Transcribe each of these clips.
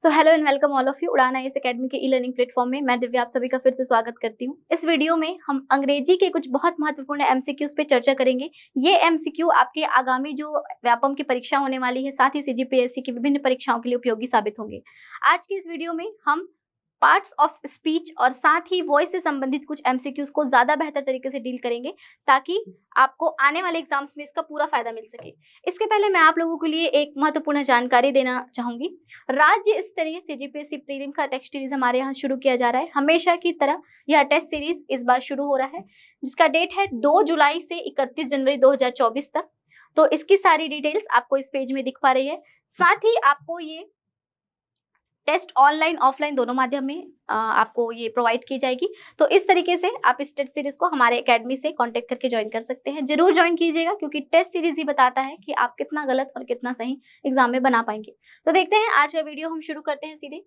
So hello and welcome all of you उड़ान IAS academy के e learning platform में मैं दिव्या आप सभी का फिर से स्वागत करती हूँ। इस वीडियो में हम अंग्रेजी के कुछ बहुत महत्वपूर्ण एमसीक्यूज पे चर्चा करेंगे। ये एमसीक्यू आपके आगामी जो व्यापम की परीक्षा होने वाली है, साथ ही सीजीपीएससी की विभिन्न परीक्षाओं के लिए उपयोगी साबित होंगे। आज की इस वीडियो में हम पार्ट्स ऑफ स्पीच और साथ ही वॉइस से संबंधित कुछ एमसीक्यूज को ज्यादा बेहतर तरीके से डील करेंगे ताकि आपको आने वाले एग्जाम्स में इसका पूरा फायदा मिल सके। इसके पहले मैं आप लोगों के लिए एक महत्वपूर्ण जानकारी देना चाहूंगी। राज्य स्तरीय सीजीपीएससी प्रीलिम का टेस्ट सीरीज हमारे यहाँ शुरू किया जा रहा है। हमेशा की तरह यह टेस्ट सीरीज इस बार शुरू हो रहा है, जिसका डेट है 2 जुलाई से 31 जनवरी 2024 तक। तो इसकी सारी डिटेल्स आपको इस पेज में दिख पा रही है। साथ ही आपको ये टेस्ट ऑनलाइन ऑफलाइन दोनों माध्यम में आपको ये प्रोवाइड की जाएगी। तो इस तरीके से आप इस टेस्ट सीरीज को हमारे एकेडमी से कांटेक्ट करके ज्वाइन कर सकते हैं। जरूर ज्वाइन कीजिएगा, क्योंकि टेस्ट सीरीज ही बताता है कि आप कितना गलत और कितना सही एग्जाम में बना पाएंगे। तो देखते हैं आज का वीडियो, हम शुरू करते हैं सीधे।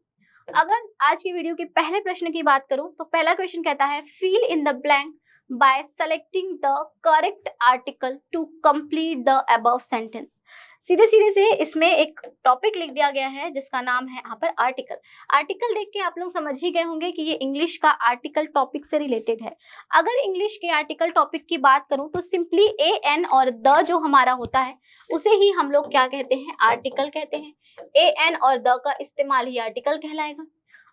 अगर आज की वीडियो के पहले प्रश्न की बात करूं तो पहला क्वेश्चन कहता है fill in the blank by selecting the correct article to complete the above sentence। सीधे सीधे से इसमें एक टॉपिक लिख दिया गया है जिसका नाम है यहाँ पर आर्टिकल। आर्टिकल देख के आप लोग समझ ही गए होंगे कि ये इंग्लिश का आर्टिकल टॉपिक से रिलेटेड है। अगर इंग्लिश के आर्टिकल टॉपिक की बात करूं तो सिंपली ए एन और द जो हमारा होता है उसे ही हम लोग क्या कहते हैं, आर्टिकल कहते हैं। ए एन और द का इस्तेमाल ही आर्टिकल कहलाएगा।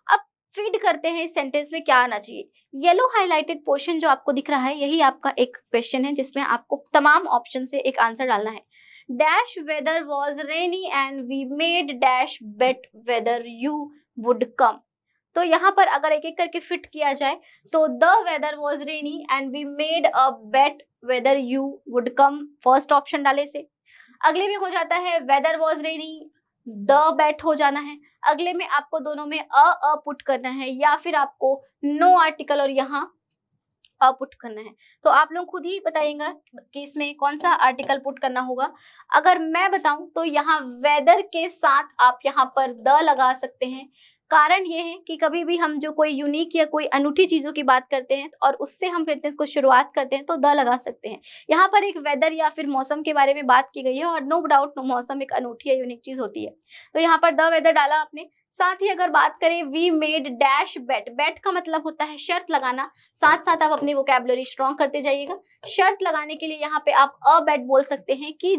अब फीड करते हैं इस सेंटेंस में क्या आना चाहिए। येलो हाईलाइटेड पोर्शन जो आपको दिख रहा है यही आपका एक क्वेश्चन है जिसमें आपको तमाम ऑप्शन से एक आंसर डालना है। Dash weather was rainy and we made dash bet whether you would come. तो यहाँ पर अगर एक एक करके फिट किया जाए तो the weather was rainy and we made a bet whether you would come, first option डाले से। अगले में हो जाता है weather was rainy, the bet हो जाना है। अगले में आपको दोनों में अ पुट करना है या फिर आपको नो आर्टिकल और यहाँ अ पुट करना है। तो आप लोग खुद ही बताइएगा कि इसमें कौन सा आर्टिकल पुट करना होगा। अगर मैं बताऊं तो यहाँ वेदर के साथ आप यहाँ पर द लगा सकते हैं। कारण ये है कि कभी भी हम जो कोई यूनिक या कोई अनूठी चीजों की बात करते हैं और उससे हम सेंटेंस को शुरुआत करते हैं तो द लगा सकते हैं। यहाँ पर एक वेदर या फिर मौसम के बारे में बात की गई है और नो डाउट मौसम एक अनूठी या यूनिक चीज होती है। तो यहाँ पर द वेदर डाला आपने। साथ ही अगर बात करें वी मेड डैश बेट, बेट का मतलब होता है शर्त लगाना। साथ साथ आप अपनी वोकैबुलरी स्ट्रॉन्ग करते जाइएगा। शर्त लगाने के लिए यहाँ पे आप अ बेट बोल सकते हैं कि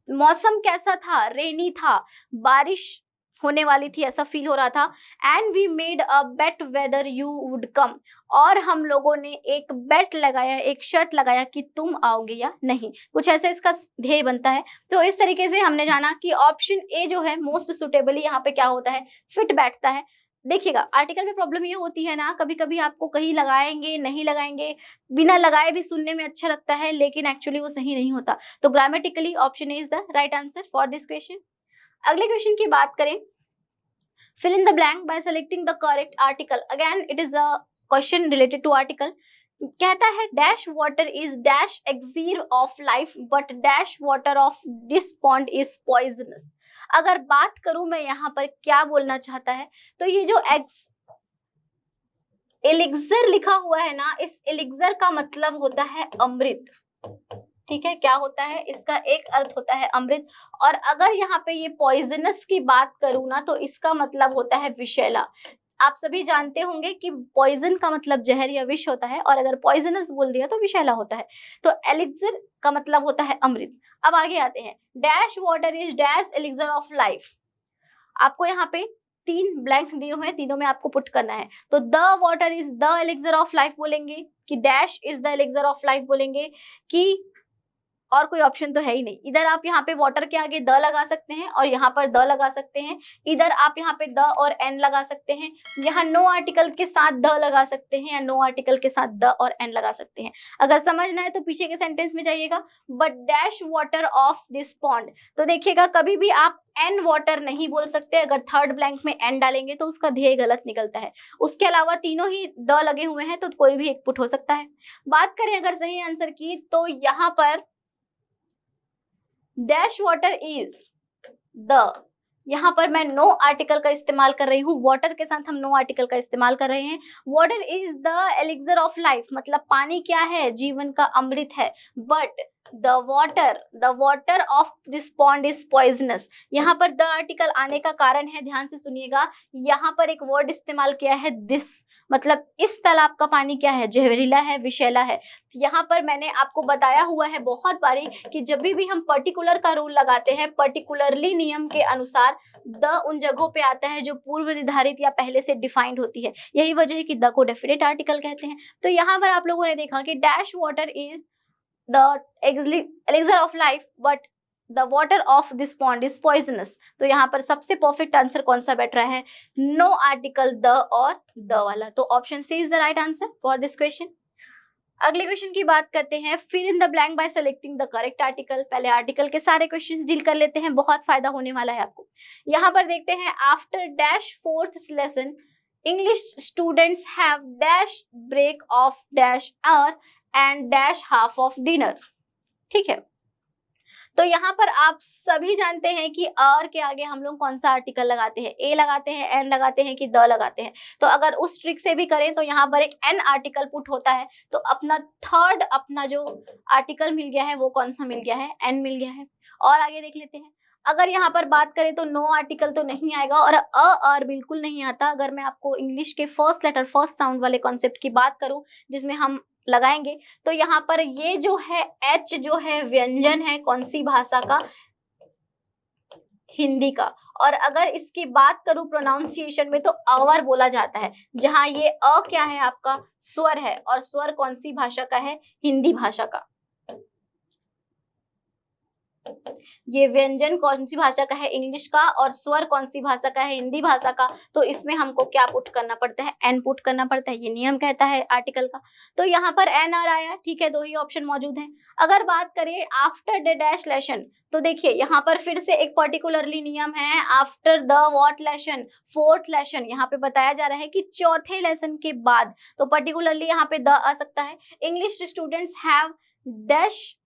मौसम कैसा था, रेनी था, बारिश होने वाली थी, ऐसा फील हो रहा था। And we made a bet whether you would come, और हम लोगों ने एक बेट लगाया, एक शर्त लगाया कि तुम आओगे या नहीं, कुछ ऐसा इसका ध्येय बनता है। तो इस तरीके से हमने जाना कि ऑप्शन ए जो है मोस्ट सुटेबली यहाँ पे क्या होता है, फिट बैठता है। देखिएगा आर्टिकल में प्रॉब्लम ये होती है ना, कभी कभी आपको कहीं लगाएंगे नहीं लगाएंगे, बिना लगाए भी सुनने में अच्छा लगता है लेकिन एक्चुअली वो सही नहीं होता। तो grammatically option A is the right answer for this question. अगले क्वेश्चन की बात करें, fill in the blank by selecting the correct article। again it is a question related to article। कहता है dash water is dash elixir of life but dash water of this pond is poisonous. अगर बात करूं मैं यहाँ पर क्या बोलना चाहता है, तो ये जो एलिक्सर लिखा हुआ है ना, इस एलिक्सर का मतलब होता है अमृत। ठीक है, क्या होता है इसका एक अर्थ होता है अमृत। और अगर यहाँ पे ये पॉइजनस की बात करूँ ना तो इसका मतलब होता है विषैला। आप सभी जानते होंगे कि पॉइजन का मतलब जहर या विष होता है और अगर पॉइजनस बोल दिया तो विषैला होता है। तो एलिक्सर का मतलब होता है अमृत। अब आगे आते हैं, dash water is dash elixir of life. आपको यहाँ पे 3 ब्लैंक दिए हुए हैं, तीनों में आपको पुट करना है। तो the water is the elixir of life बोलेंगे कि dash is the elixir of life बोलेंगे कि, और कोई ऑप्शन तो है ही नहीं। इधर आप यहाँ पे वाटर के आगे द लगा सकते हैं और यहाँ पर द लगा सकते हैं। इधर आप यहाँ पे द और एन लगा सकते हैं। यहाँ नो आर्टिकल के साथ द लगा सकते हैं या नो आर्टिकल के साथ द और एन लगा सकते हैं। अगर समझना है तो पीछे के सेंटेंस में जाइएगा, but dash water of this pond. तो देखिएगा कभी भी आप एन वाटर नहीं बोल सकते। अगर थर्ड ब्लैंक में एन डालेंगे तो उसका ध्येय गलत निकलता है। उसके अलावा तीनों ही द लगे हुए हैं तो कोई भी एक पुट हो सकता है। बात करें अगर सही आंसर की तो यहाँ पर डैश वाटर इज द, यहाँ पर मैं नो आर्टिकल का इस्तेमाल कर रही हूँ, वाटर के साथ हम नो आर्टिकल का इस्तेमाल कर रहे हैं। Water is the elixir of life, मतलब पानी क्या है, जीवन का अमृत है। But the water of this pond is poisonous. यहाँ पर द आर्टिकल आने का कारण है, ध्यान से सुनिएगा, यहाँ पर एक वर्ड इस्तेमाल किया है दिस, मतलब इस तालाब का पानी क्या है, जहरीला है, विषैला है। तो यहाँ पर मैंने आपको बताया हुआ है बहुत बारी कि जब भी हम पर्टिकुलर का रूल लगाते हैं, पर्टिकुलरली नियम के अनुसार द उन जगहों पे आता है जो पूर्व निर्धारित या पहले से डिफाइंड होती है। यही वजह है कि द को डेफिनेट आर्टिकल कहते हैं। तो यहाँ पर आप लोगों ने देखा कि dash water is the elixir of life but the water of this pond is poisonous. तो यहाँ पर सबसे परफेक्ट आंसर कौन सा बैठ रहा है, नो आर्टिकल द और द वाला। तो option C is the right answer for this question. अगले क्वेश्चन की बात करते हैं, fill in the blank by selecting the correct article. पहले आर्टिकल के सारे क्वेश्चंस डील कर लेते हैं, बहुत फायदा होने वाला है आपको। यहाँ पर देखते हैं, after dash fourth lesson English students have dash break of dash hour and dash half of dinner. ठीक है, तो यहाँ पर आप सभी जानते हैं कि और के आगे हम लोग कौन सा आर्टिकल लगाते हैं, ए लगाते हैं, एन लगाते हैं कि द लगाते हैं। तो अगर उस ट्रिक से भी करें तो यहाँ पर एक एन आर्टिकल पुट होता है, तो अपना थर्ड अपना जो आर्टिकल मिल गया है वो कौन सा मिल गया है, एन मिल गया है। और आगे देख लेते हैं, अगर यहाँ पर बात करें तो नो आर्टिकल तो नहीं आएगा और और बिल्कुल नहीं आता। अगर मैं आपको इंग्लिश के फर्स्ट लेटर फर्स्ट साउंड वाले कॉन्सेप्ट की बात करूं जिसमें हम लगाएंगे, तो यहाँ पर ये जो है एच जो है व्यंजन है कौन सी भाषा का, हिंदी का। और अगर इसकी बात करूं प्रोनाउंसिएशन में तो अवर बोला जाता है, जहां ये अ क्या है आपका स्वर है, और स्वर कौन सी भाषा का है, हिंदी भाषा का। ये व्यंजन कौन सी भाषा का है, इंग्लिश का, और स्वर कौन सी भाषा का है, हिंदी भाषा का। तो इसमें हमको क्या पुट करना पड़ता है, एन पुट करना पड़ता है, ये नियम कहता है आर्टिकल का। तो यहाँ पर एन आर आया, ठीक है, दो ही ऑप्शन मौजूद हैं। अगर बात करें आफ्टर द डैश लेसन, तो देखिए यहाँ पर फिर से एक पर्टिकुलरली नियम है, after the what lesson, fourth lesson. यहाँ पे बताया जा रहा है कि चौथे लेसन के बाद, तो पर्टिकुलरली यहाँ पे द आ सकता है। English students have dash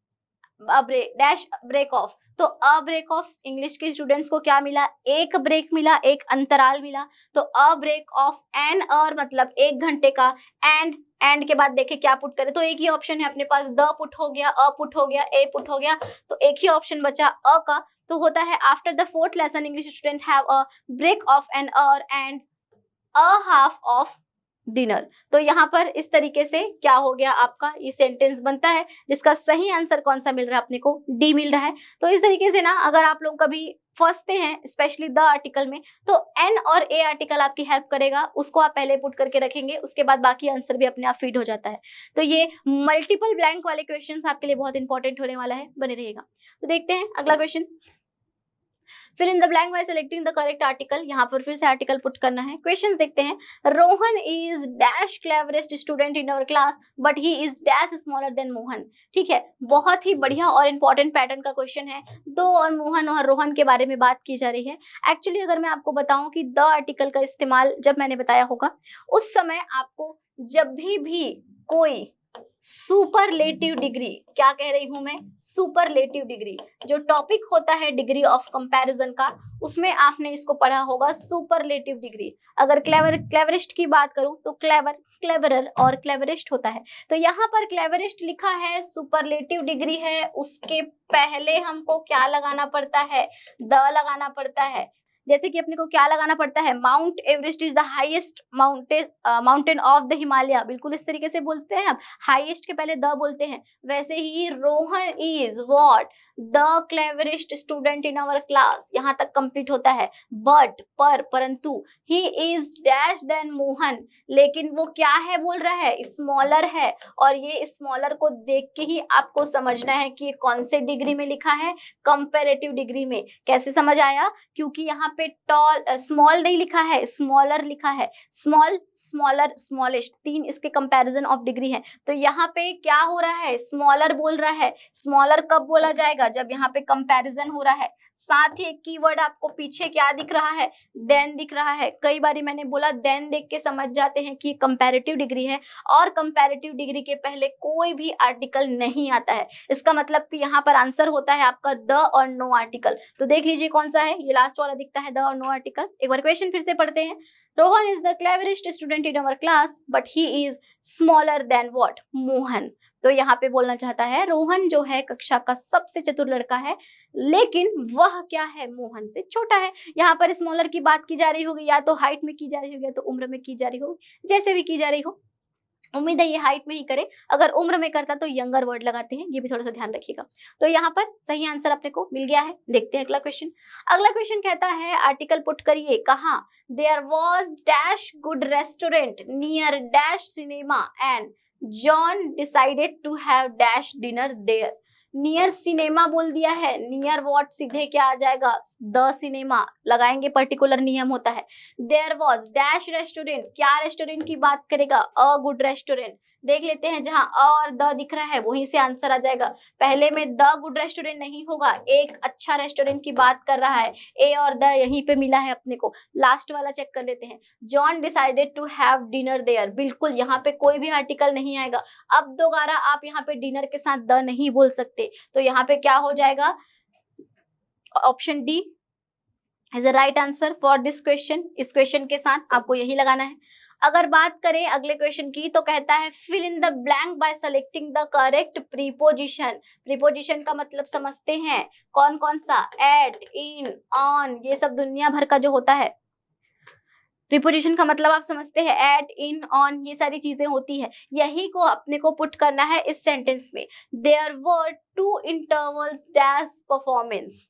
dash break of, तो अ ब्रेक ऑफ, इंग्लिश के स्टूडेंट्स को क्या मिला, एक ब्रेक मिला, एक अंतराल मिला। तो अ ब्रेक ऑफ एन और मतलब 1 घंटे का, एंड के बाद देखे क्या पुट करें, तो एक ही ऑप्शन है अपने पास, द पुट हो गया, अ पुट हो गया, ए पुट हो गया, तो एक ही ऑप्शन बचा अ का। तो होता है after the fourth lesson English student have a break of an hour and a half of dinner. तो यहाँ पर इस तरीके से क्या हो गया आपका ये सेंटेंस बनता है, जिसका सही आंसर कौन सा मिल रहा है अपने को, डी मिल रहा है। तो इस तरीके से ना अगर आप लोग कभी फंसते हैं स्पेशली द आर्टिकल में, तो एन और ए आर्टिकल आपकी हेल्प करेगा, उसको आप पहले पुट करके रखेंगे, उसके बाद बाकी आंसर भी अपने आप फीड हो जाता है। तो ये मल्टीपल ब्लैंक वाले क्वेश्चन आपके लिए बहुत इंपॉर्टेंट होने वाला है, बने रहिएगा। तो देखते हैं अगला क्वेश्चन, फिर in the blank by selecting the correct article. यहाँ पर फिर से आर्टिकल पुट करना है। क्वेश्चंस देखते हैं, Rohan is dash cleverest student in our class but he is dash smaller than Mohan. ठीक है, बहुत ही बढ़िया और इंपॉर्टेंट पैटर्न का क्वेश्चन है। दो और मोहन और रोहन के बारे में बात की जा रही है। एक्चुअली अगर मैं आपको बताऊं कि द आर्टिकल का इस्तेमाल जब मैंने बताया होगा, उस समय आपको जब भी कोई सुपरलेटिव डिग्री, क्या कह रही हूं मैं, सुपरलेटिव डिग्री, जो टॉपिक होता है डिग्री ऑफ कंपैरिजन का, उसमें आपने इसको पढ़ा होगा सुपरलेटिव डिग्री। अगर क्लेवरेस्ट की बात करूं तो क्लेवर, क्लेवरर और क्लेवरेस्ट होता है। तो यहाँ पर क्लेवरेस्ट लिखा है, सुपरलेटिव डिग्री है, उसके पहले हमको क्या लगाना पड़ता है, द लगाना पड़ता है। जैसे कि अपने को क्या लगाना पड़ता है, mount Everest is the highest mountain of the Himalaya, बिल्कुल इस तरीके से बोलते हैं आप, हाईएस्ट के पहले द बोलते हैं। वैसे ही Rohan is what the cleverest student in our class, यहाँ तक कंप्लीट होता है। बट परंतु he is dash than Mohan, लेकिन वो क्या है बोल रहा है, स्मॉलर है। और ये स्मॉलर को देख के ही आपको समझना है कि कौन से डिग्री में लिखा है, कंपैरेटिव डिग्री में। कैसे समझ आया, क्योंकि यहाँ पे स्मॉल नहीं लिखा है, स्मॉलर लिखा है। स्मॉल, स्मॉलर, स्मॉलेस्ट, तीन इसके कंपैरिजन ऑफ डिग्री है। तो यहाँ पे क्या हो रहा है, स्मॉलर बोल रहा है। स्मॉलर कब बोला जाएगा, जाएगा जब यहाँ पे कंपैरिजन हो रहा है। साथ ही एक कीवर्ड आपको पीछे क्या दिख रहा है, देन दिख रहा है। कई बारी मैंने बोला देन देख के समझ जाते हैं कि कंपैरेटिव डिग्री है, और कंपैरेटिव डिग्री के पहले कोई भी आर्टिकल नहीं आता है। इसका मतलब कि यहाँ पर आंसर होता है आपका द और नो आर्टिकल। तो देख लीजिए कौन सा है, ये लास्ट वाला दिखता है, द और नो आर्टिकल। एक बार क्वेश्चन फिर से पढ़ते हैं। Rohan is the cleverest student in our class but he is smaller than what, Mohan. तो यहाँ पे बोलना चाहता है रोहन जो है कक्षा का सबसे चतुर लड़का है, लेकिन वह क्या है, मोहन से छोटा है। यहाँ पर स्मॉलर की बात की जा रही होगी, या तो हाइट में की जा रही होगी, या तो उम्र में की जा रही होगी, जैसे भी की जा रही हो। उम्मीद है ये हाइट में ही करे, अगर उम्र में करता तो यंगर वर्ड लगाते हैं, ये भी थोड़ा सा ध्यान रखिएगा। तो यहाँ पर सही आंसर अपने को मिल गया है। देखते हैं अगला क्वेश्चन। अगला क्वेश्चन कहता है आर्टिकल पुट करिए, कहाँ, there was dash good restaurant near dash cinema and John decided to have dash dinner there. Near cinema बोल दिया है, नियर व्हाट सीधे क्या आ जाएगा, द सिनेमा लगाएंगे, पर्टिकुलर नियम होता है। देयर वॉज डैश रेस्टोरेंट, क्या रेस्टोरेंट की बात करेगा, अ गुड रेस्टोरेंट। देख लेते हैं, जहां अ और द दिख रहा है वहीं से आंसर आ जाएगा। पहले में द गुड रेस्टोरेंट नहीं होगा, एक अच्छा रेस्टोरेंट की बात कर रहा है, ए और द यहीं पे मिला है अपने को। लास्ट वाला चेक कर लेते हैं, John decided to have dinner there, बिल्कुल यहाँ पे कोई भी आर्टिकल नहीं आएगा। अब दोबारा आप यहाँ पे डिनर के साथ द नहीं बोल सकते, तो यहाँ पे क्या हो जाएगा, option D is the right answer for this question. इस क्वेश्चन के साथ आपको यही लगाना है। अगर बात करें अगले क्वेश्चन की, तो कहता है fill in the blank by selecting the correct preposition. Preposition का मतलब समझते हैं, कौन कौन सा, एट, इन, ऑन, ये सब दुनिया भर का जो होता है। प्रीपोजिशन का मतलब आप समझते हैं, एट, इन, ऑन, ये सारी चीजें होती है। यही को अपने को पुट करना है इस सेंटेंस में। There were two intervals dash performance,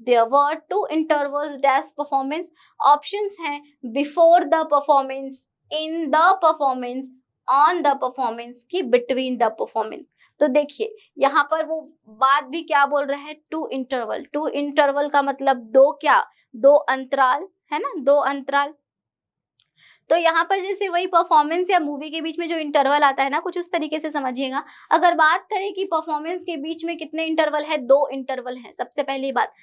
there were two intervals dash performance। options हैं before the performance, in the performance, on the performance की between the performance। तो देखिए यहाँ पर वो बात भी क्या बोल रहे हैं, टू इंटरवल। टू इंटरवल का मतलब दो क्या, दो अंतराल है ना, दो अंतराल। तो यहाँ पर जैसे वही परफॉर्मेंस या मूवी के बीच में जो इंटरवल आता है ना, कुछ उस तरीके से समझिएगा। अगर बात करें कि परफॉर्मेंस के बीच में कितने इंटरवल है, दो इंटरवल है। सबसे पहली बात,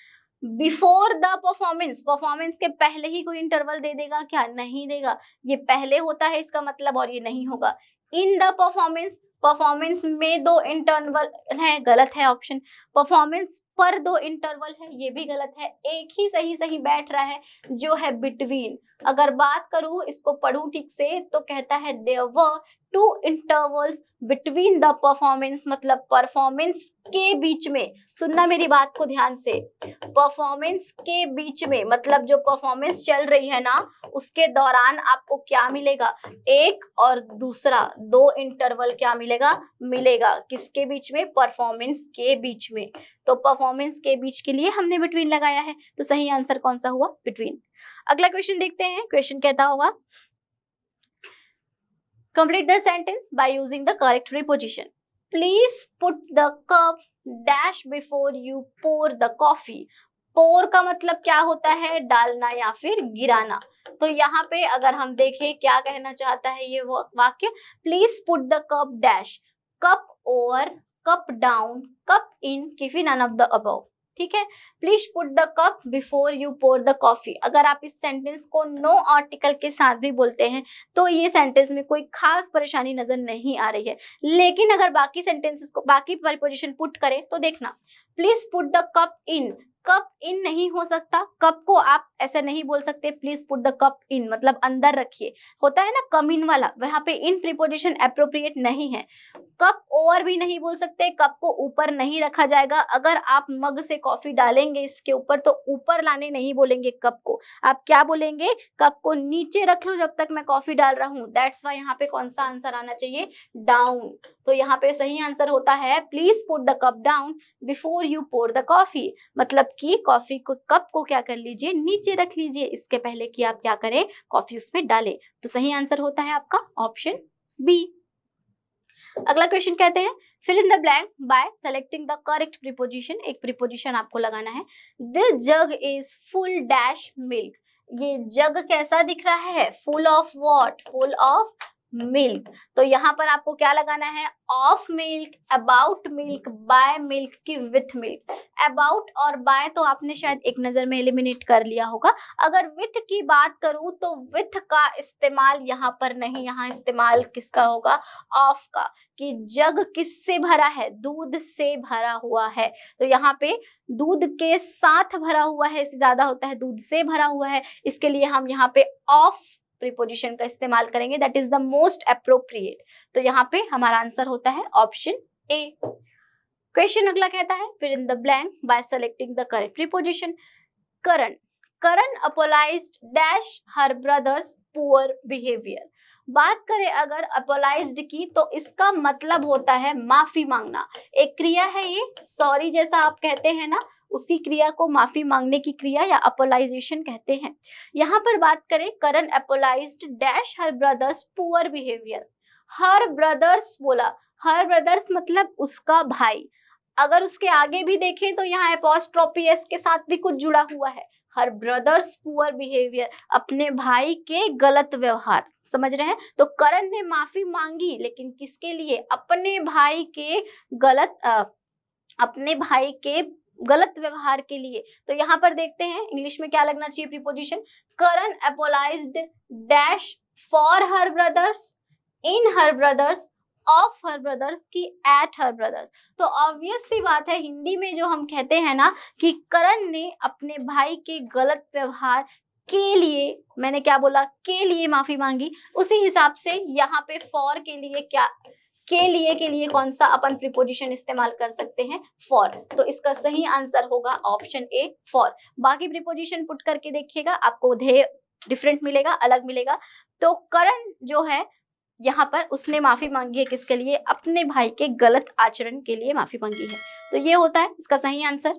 बिफोर द परफॉर्मेंस, परफॉर्मेंस के पहले ही कोई इंटरवल दे देगा क्या, नहीं देगा, ये पहले होता है इसका मतलब, और ये नहीं होगा। इन द परफॉर्मेंस, परफॉर्मेंस में दो इंटरवल है, गलत है ऑप्शन। परफॉर्मेंस पर दो इंटरवल है, ये भी गलत है। एक ही सही सही बैठ रहा है जो है बिटवीन। अगर बात करूं, इसको पढ़ूं ठीक से, तो कहता है there were two intervals between the performance, मतलब परफॉर्मेंस के बीच में। सुनना मेरी बात को ध्यान से, परफॉर्मेंस के बीच में मतलब जो परफॉर्मेंस चल रही है ना, उसके दौरान आपको क्या मिलेगा, एक और दूसरा, दो इंटरवल क्या मिलेगा, मिलेगा किसके बीच में, परफॉर्मेंस के बीच में। तो परफॉर्मेंस के बीच के लिए हमने बिटवीन लगाया है, तो सही आंसर कौन सा हुआ, बिटवीन। अगला क्वेश्चन देखते हैं। क्वेश्चन कहता होगा complete the sentence by using the correct preposition. Please put the cup dash before you pour the coffee. Pour का मतलब क्या होता है, डालना या फिर गिराना। तो यहाँ पे अगर हम देखें क्या कहना चाहता है ये वाक्य, please put the cup dash, cup over, cup down, cup in, keeping none of the above. ठीक है, please put the cup before you pour the coffee. अगर आप इस सेंटेंस को नो आर्टिकल के साथ भी बोलते हैं तो ये सेंटेंस में कोई खास परेशानी नजर नहीं आ रही है। लेकिन अगर बाकी सेंटेंसेस को, बाकी प्रीपोजिशन पुट करें तो देखना, please put the cup in, cup in नहीं हो सकता, कप को आप ऐसे नहीं बोल सकते, प्लीज पुट द कप इन मतलब अंदर रखिए, होता है ना कम इन वाला, वहां पे इन प्रीपोजिशन एप्रोप्रिएट नहीं है। कप ओवर भी नहीं बोल सकते, कप को ऊपर नहीं रखा जाएगा। अगर आप मग से कॉफी डालेंगे इसके ऊपर तो ऊपर लाने नहीं बोलेंगे कप को, आप क्या बोलेंगे, कप को नीचे रख लो जब तक मैं कॉफी डाल रहा हूँ। दैट्स वाई यहाँ पे कौन सा आंसर आना चाहिए, डाउन। तो यहाँ पे सही आंसर होता है please put the cup down before you pour the coffee, मतलब कि कॉफी को, कप को क्या कर लीजिए, नीचे रख लीजिए इसके पहले कि आप क्या करें, कॉफी उसमें डालें। तो सही आंसर होता है आपका ऑप्शन बी। अगला क्वेश्चन कहते हैं fill in the blank by selecting the correct preposition. एक प्रीपोजिशन आपको लगाना है। This jug is full dash milk. ये जग कैसा दिख रहा है, full of what, full of milk. तो यहाँ पर आपको क्या लगाना है, of milk, about milk, by milk की विथ मिल्क। अबाउट और बाय तो आपने शायद एक नजर में एलिमिनेट कर लिया होगा। अगर विथ की बात करूं तो विथ का इस्तेमाल यहाँ पर नहीं, यहाँ इस्तेमाल किसका होगा, ऑफ का, कि जग किससे भरा है, दूध से भरा हुआ है। तो यहाँ पे दूध के साथ भरा हुआ है, इससे ज्यादा होता है दूध से भरा हुआ है, इसके लिए हम यहाँ पे ऑफ प्रीपोजिशन का इस्तेमाल करेंगे, that is the most appropriate. तो यहाँ पे हमारा आंसर होता है ऑप्शन ए। क्वेश्चन अगला कहता है फिर in the blank by selecting the correct preposition. Karan, Karan apologised dash her brother's poor behaviour. बात करें अगर अपोलाइज्ड की तो इसका मतलब होता है माफी मांगना। एक क्रिया है ये, सॉरी जैसा आप कहते हैं ना, उसी क्रिया को माफी मांगने की क्रिया या अपोलाइजेशन कहते हैं। यहाँ पर बात करें, Karan apologised dash her brother's poor behaviour. Her brother's बोला, हर ब्रदर्स मतलब उसका भाई। अगर उसके आगे भी देखें तो यहाँ एपोस्ट्रोफी एस के साथ भी कुछ जुड़ा हुआ है। हर ब्रदर्स पुअर बिहेवियर, अपने भाई के गलत व्यवहार, समझ रहे हैं। तो करण ने माफी मांगी, लेकिन किसके लिए, अपने भाई के गलत व्यवहार के लिए। तो यहाँ पर देखते हैं इंग्लिश में क्या लगना चाहिए preposition. Karan apologised dash for her brother's, in her brother's, of her brother's की एट हर ब्रदर्स। तो ऑब्वियस सी बात है, हिंदी में जो हम कहते हैं ना कि करण ने अपने भाई के गलत व्यवहार के लिए, मैंने क्या बोला, के लिए माफी मांगी, उसी हिसाब से यहाँ पे फॉर के लिए क्या, के लिए कौन सा अपन प्रीपोजिशन इस्तेमाल कर सकते हैं, फॉर। तो इसका सही आंसर होगा ऑप्शन ए, फॉर। बाकी प्रीपोजिशन पुट करके देखिएगा, आपको ध्येय डिफरेंट मिलेगा, अलग मिलेगा। तो करण जो है यहाँ पर उसने माफी मांगी है किसके लिए, अपने भाई के गलत आचरण के लिए माफी मांगी है। तो ये होता है इसका सही आंसर।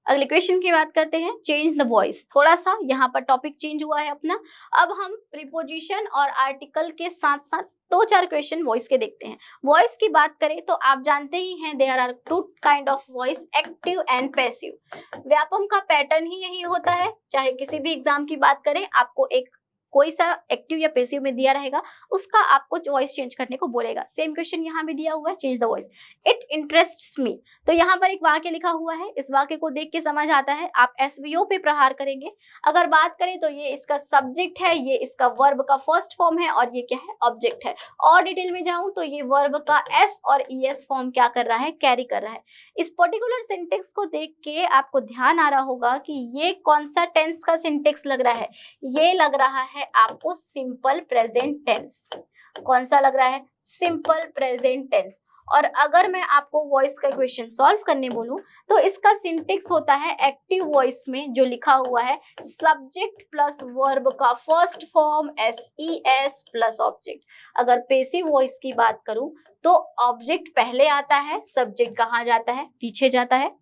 अगले क्वेश्चन की बात करते हैं, चेंज द वॉइस। थोड़ा सा यहाँ पर टॉपिक चेंज हुआ है अपना। अब हम प्रीपोजिशन और आर्टिकल के साथ साथ 2-4 क्वेश्चन वॉइस के देखते हैं। वॉइस की बात करें तो आप जानते ही हैं there are 2 kind of voice, active and passive. Vyapam का पैटर्न ही यही होता है, चाहे किसी भी एग्जाम की बात करें, आपको एक कोई सा एक्टिव या पैसिव में दिया रहेगा, उसका आपको वॉइस चेंज करने को बोलेगा। सेम क्वेश्चन यहाँ भी दिया हुआ है, change the voice. It interests me, तो यहाँ पर एक वाक्य लिखा हुआ है, इस वाक्य को देख के समझ आता है आप एसवीओ पे प्रहार करेंगे। अगर बात करें तो ये इसका सब्जेक्ट है, ये इसका वर्ब का फर्स्ट फॉर्म है, और ये क्या है, ऑब्जेक्ट है। और डिटेल में जाऊं तो ये वर्ब का एस और ईएस फॉर्म क्या कर रहा है, कैरी कर रहा है। इस पर्टिकुलर सिंटेक्स को देख के आपको ध्यान आ रहा होगा कि ये कौन सा टेंस का सिंटेक्स लग रहा है, ये लग रहा है आपको सिंपल प्रेजेंट टेंस। कौन सा लग रहा है, सिंपल प्रेजेंट टेंस। और अगर मैं आपको वॉइस का क्वेश्चन सॉल्व करने बोलूं तो इसका सिंटेक्स होता है एक्टिव वॉइस में जो लिखा हुआ है, सब्जेक्ट प्लस वर्ब का first form S plus object. अगर पैसिव वॉइस की बात करूं तो ऑब्जेक्ट पहले आता है, सब्जेक्ट कहाँ जाता है, पीछे जाता है।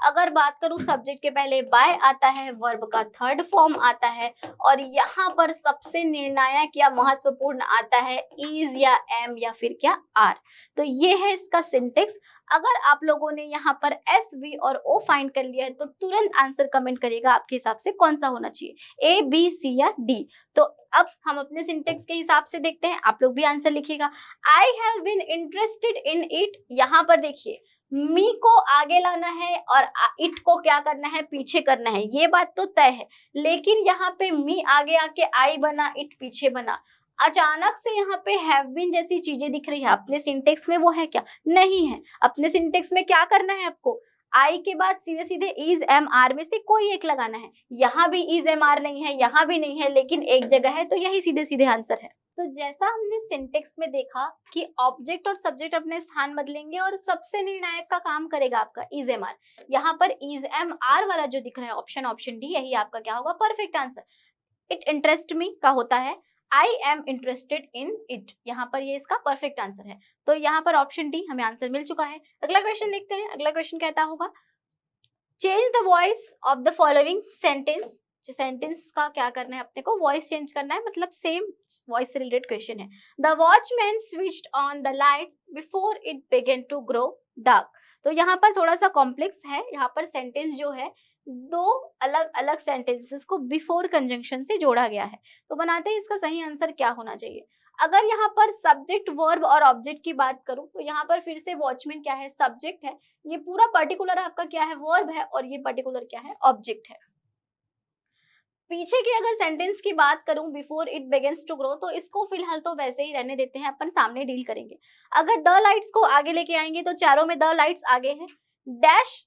अगर बात करूं सब्जेक्ट के पहले बाय आता है, वर्ब का थर्ड फॉर्म आता है, और यहाँ पर सबसे निर्णायक या महत्वपूर्ण आता है इज या एम या फिर क्या, आर। तो ये है इसका सिंटेक्स। अगर आप लोगों ने यहाँ पर एस, वी और ओ फाइंड कर लिया है तो तुरंत आंसर कमेंट करिएगा आपके हिसाब से कौन सा होना चाहिए, ए, बी, सी या डी। तो अब हम अपने सिंटेक्स के हिसाब से देखते हैं, आप लोग भी आंसर लिखिएगा। I have been interested in it, यहाँ पर देखिए मी को आगे लाना है और इट को क्या करना है, पीछे करना है, ये बात तो तय है। लेकिन यहाँ पे मी आगे आके आई बना, इट पीछे बना। अचानक से यहाँ पे हैव बीन जैसी चीजें दिख रही है, अपने सिंटेक्स में वो है क्या, नहीं है। अपने सिंटेक्स में क्या करना है आपको, आई के बाद सीधे सीधे इज एम आर में से कोई एक लगाना है। यहाँ भी इज एम आर नहीं है, यहाँ भी नहीं है, लेकिन एक जगह है, तो यही सीधे सीधे आंसर है। तो जैसा हमने सिंटेक्स में देखा कि ऑब्जेक्ट और सब्जेक्ट अपने स्थान बदलेंगे और सबसे निर्णायक का काम करेगा आपका इज एम आर। यहाँ पर इज एम आर वाला जो दिख रहा है ऑप्शन डी, यही आपका क्या होगा, perfect answer. It interest me का होता है I am interested in it, यहाँ पर ये इसका परफेक्ट आंसर है। तो यहाँ पर ऑप्शन डी हमें आंसर मिल चुका है। अगला क्वेश्चन देखते हैं। अगला क्वेश्चन कहता होगा, change the voice of the following sentence. Sentence का क्या करना है अपने को, वॉइस चेंज करना है, मतलब सेम वॉइस से रिलेटेड क्वेश्चन है। The watchman switched on the lights before it began to grow dark. तो यहाँ पर थोड़ा सा कॉम्प्लेक्स है, यहाँ पर सेंटेंस जो है दो अलग अलग सेंटेंसेस को बिफोर कंजंक्शन से जोड़ा गया है। तो बनाते हैं इसका सही आंसर क्या होना चाहिए। अगर यहाँ पर सब्जेक्ट वर्ब और ऑब्जेक्ट की बात करूं तो यहाँ पर फिर से वॉचमैन क्या है, सब्जेक्ट है, ये पूरा पर्टिकुलर आपका क्या है, वर्ब है, और ये पर्टिकुलर क्या है, ऑब्जेक्ट है। पीछे की अगर सेंटेंस की बात करूं, before it begins to grow, तो इसको फिलहाल तो वैसे ही रहने देते हैं, अपन सामने डील करेंगे। अगर द लाइट्स को आगे लेके आएंगे तो चारों में द लाइट्स आगे है। डैश